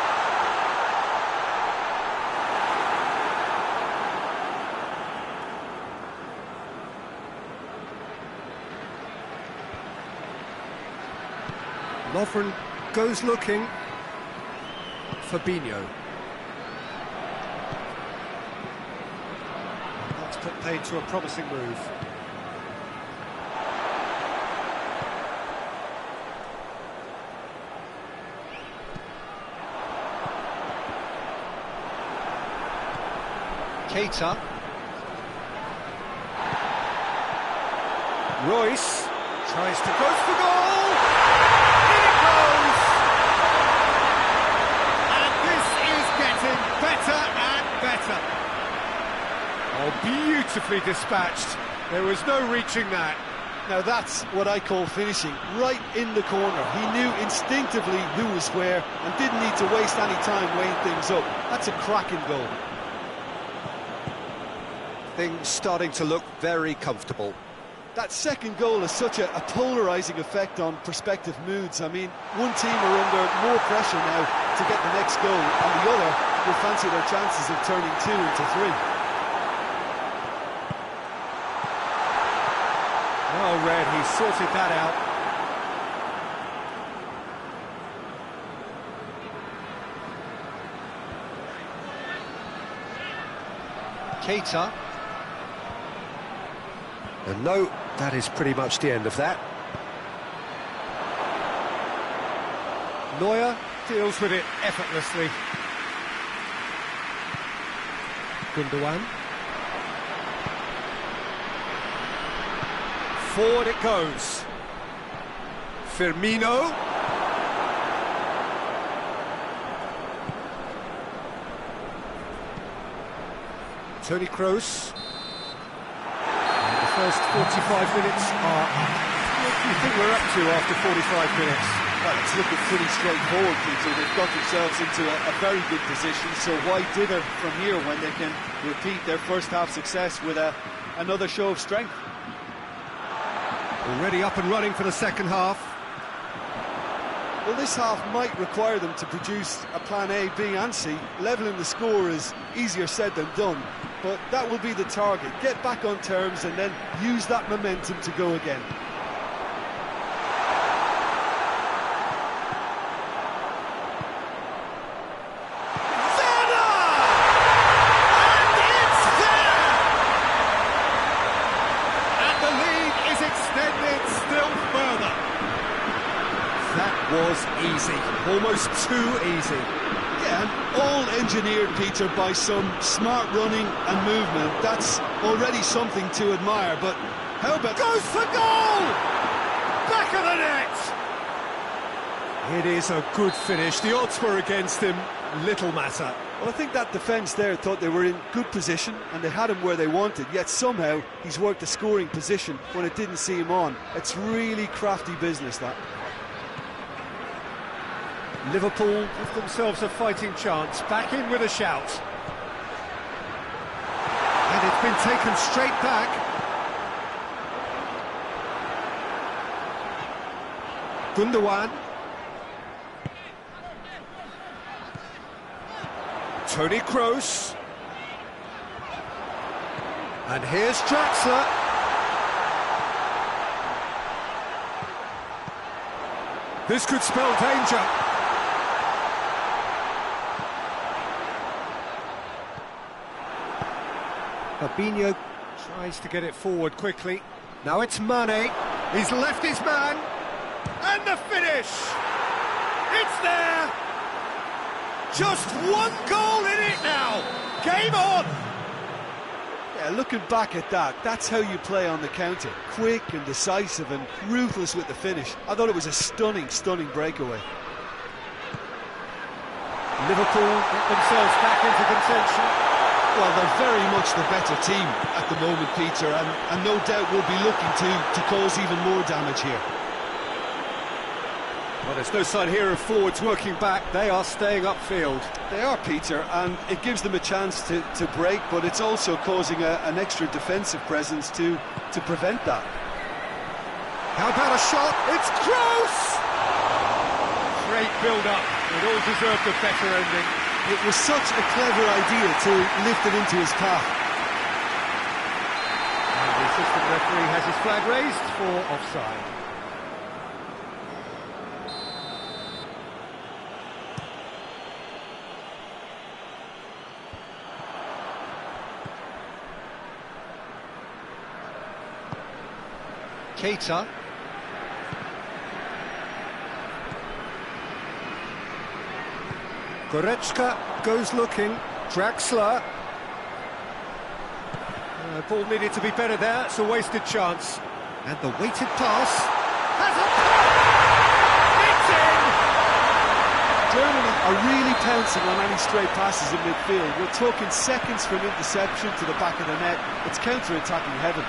Lovren goes looking. Fabinho. That's put paid to a promising move. Keita. Royce tries to go for goal. In it goes. And this is getting better and better. Oh, beautifully dispatched. There was no reaching that. Now that's what I call finishing, right in the corner. He knew instinctively who was where and didn't need to waste any time weighing things up. That's a cracking goal. Things starting to look very comfortable. That second goal has such a polarising effect on prospective moods. I mean, one team are under more pressure now to get the next goal, and the other will fancy their chances of turning 2 into 3. Well read, he sorted that out. Keita. And no, that is pretty much the end of that. Neuer deals with it effortlessly. Gundogan. Forward it goes. Firmino. Toni Kroos. First 45 minutes are up. What do you think we're up to after 45 minutes? Well, it's looking pretty straightforward, Peter. They've got themselves into a very good position, so why dither from here when they can repeat their first half success with another show of strength? Already up and running for the second half. Well, this half might require them to produce a plan A, B and C. Levelling the score is easier said than done, but that will be the target. Get back on terms and then use that momentum to go again. Was easy, almost too easy. Yeah, and all engineered, Peter, by some smart running and movement. That's already something to admire, but how about... Goes for goal! Back of the net! It is a good finish. The odds were against him, little matter. Well, I think that defence there thought they were in good position and they had him where they wanted, yet somehow he's worked a scoring position when it didn't see him on. It's really crafty business, that. Liverpool give themselves a fighting chance, back in with a shout. And it's been taken straight back. Gundogan. Toni Kroos. And here's Draxler. This could spell danger. Fabinho tries to get it forward quickly. Now it's Mane. He's left his man. And the finish! It's there! Just one goal in it now! Game on! Yeah, looking back at that, that's how you play on the counter. Quick and decisive and ruthless with the finish. I thought it was a stunning, stunning breakaway. Liverpool get themselves back into contention. Well, they're very much the better team at the moment, Peter, and no doubt will be looking to cause even more damage here. Well, there's no sign here of forwards working back. They are staying upfield. They are, Peter, and it gives them a chance to break, but it's also causing an extra defensive presence to prevent that. How about a shot? It's Kroos! Great build-up. It all deserved a better ending. It was such a clever idea to lift it into his path. And the assistant referee has his flag raised for offside. Keita. Goretzka goes looking. Draxler. Ball needed to be better there. It's a wasted chance. And the weighted pass has a... It's in! Germany are really pouncing on any stray passes in midfield. We're talking seconds from interception to the back of the net. It's counter-attacking heaven.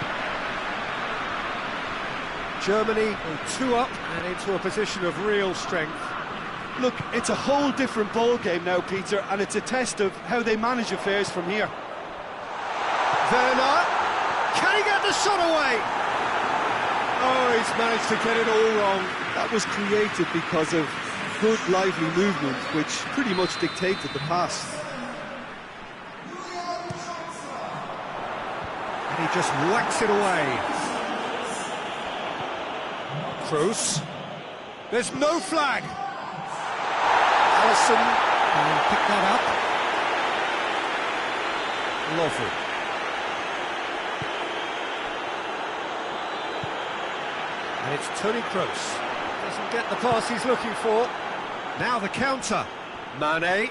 Germany go 2 up and into a position of real strength. Look, it's a whole different ball game now, Peter, and it's a test of how they manage affairs from here. Werner, can he get the shot away? Oh, he's managed to get it all wrong. That was created because of good, lively movement, which pretty much dictated the pass. And he just whacks it away. Kroos. There's no flag. Allison can pick that up. Lovely. And it's Toni Kroos. Doesn't get the pass he's looking for. Now the counter. Mane.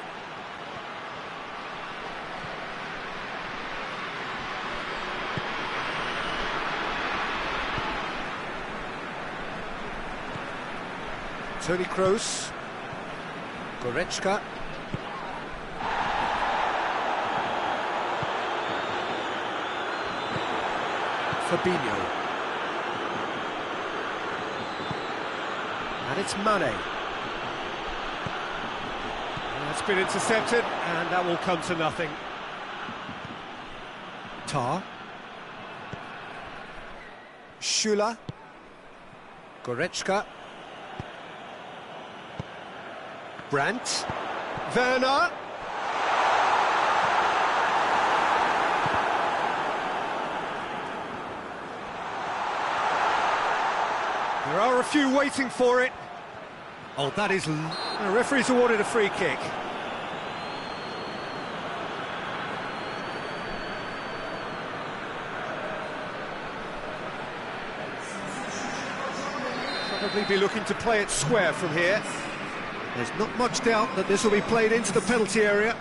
Toni Kroos. Goretzka. Fabinho. And it's Mane. And that's been intercepted, and that will come to nothing. Tar. Schüller. Goretzka. Brandt. Werner. There are a few waiting for it. Oh, that is... The referee's awarded a free kick. Probably be looking to play it square from here. There's not much doubt that this will be played into the penalty area.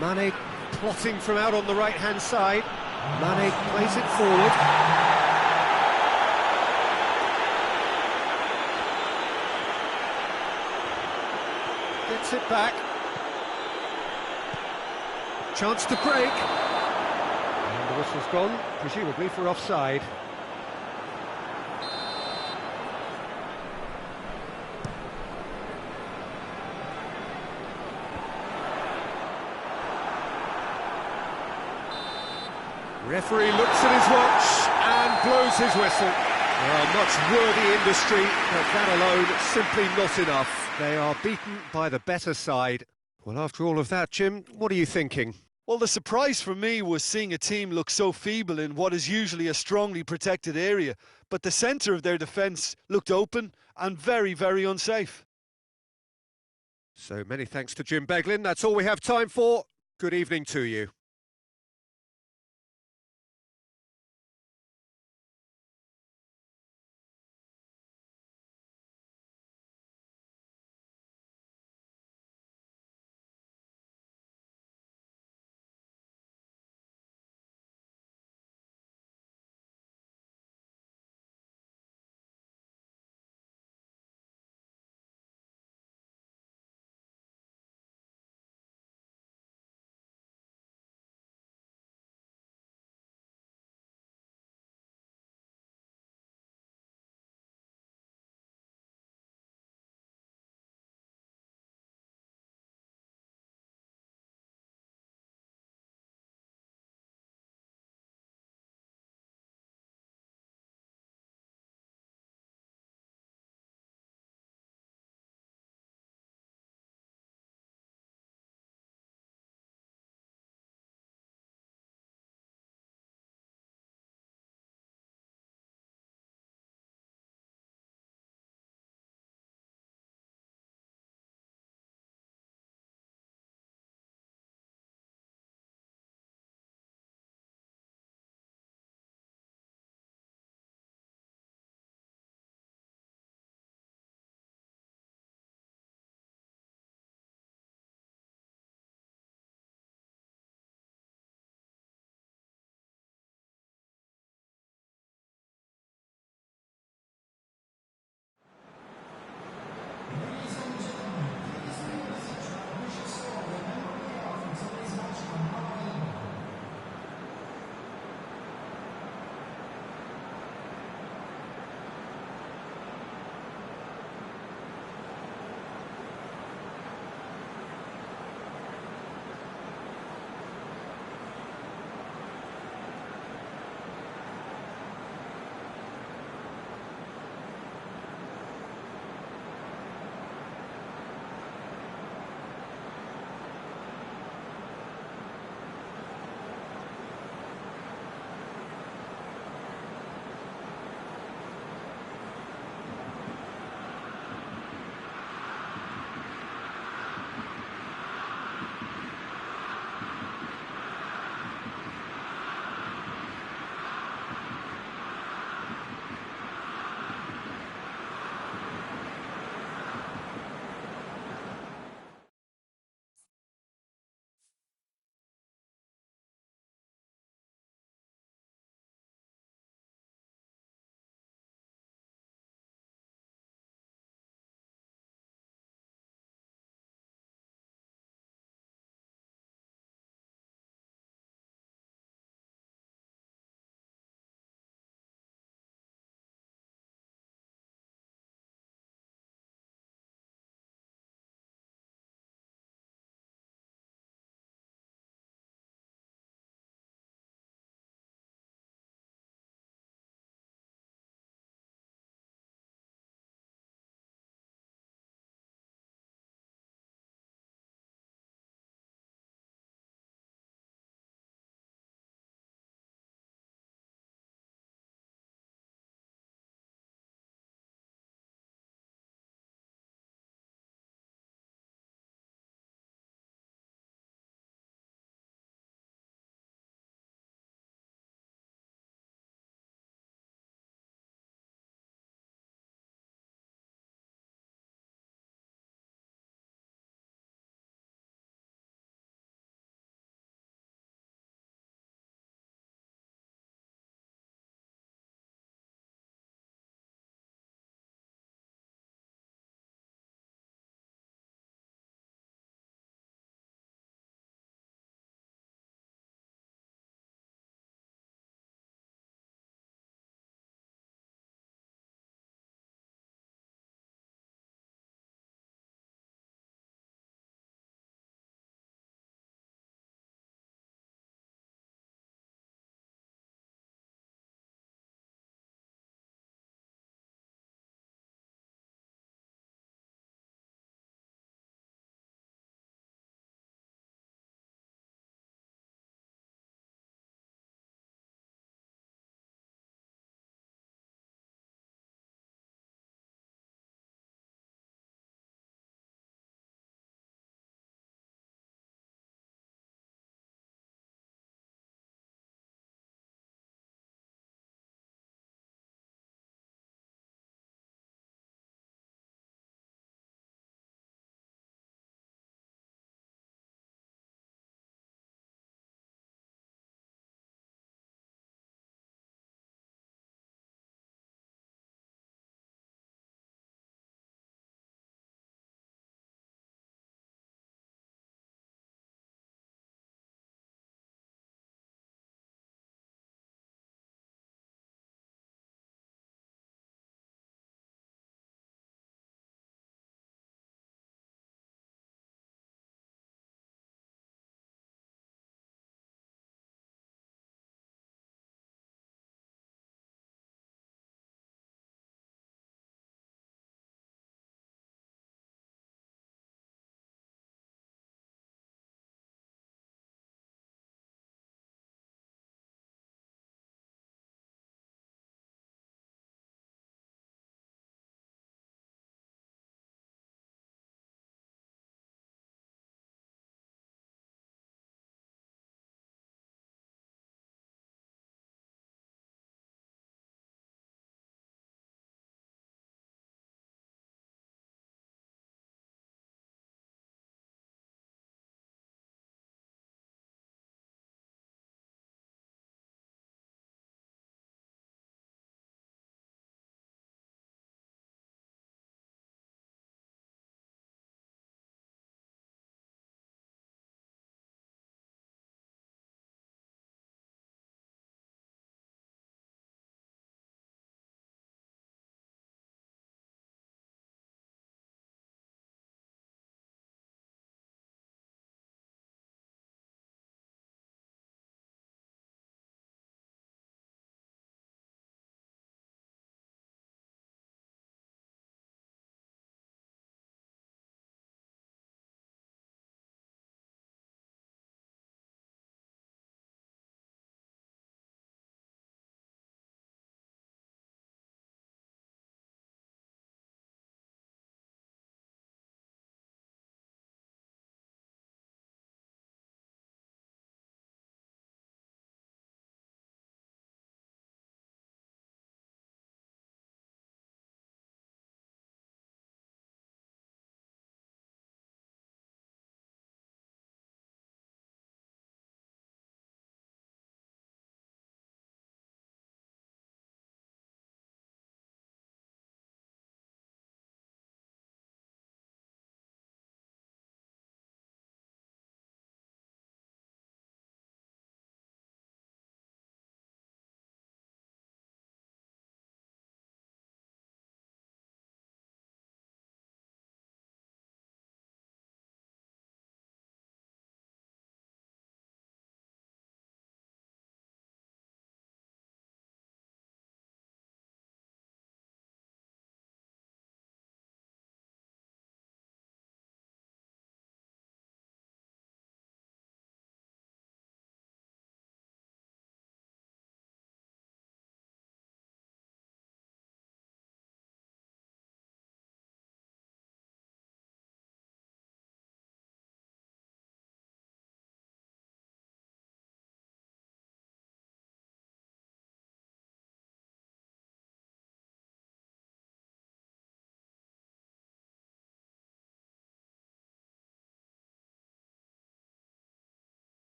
Mane plotting from out on the right-hand side. Mane plays it forward. Gets it back. Chance to break. And the whistle's gone, presumably for offside. Referee looks at his watch and blows his whistle. Well, much worthy industry, but that alone is simply not enough. They are beaten by the better side. Well, after all of that, Jim, what are you thinking? Well, the surprise for me was seeing a team look so feeble in what is usually a strongly protected area, but the centre of their defence looked open and very, very unsafe. So many thanks to Jim Beglin. That's all we have time for. Good evening to you.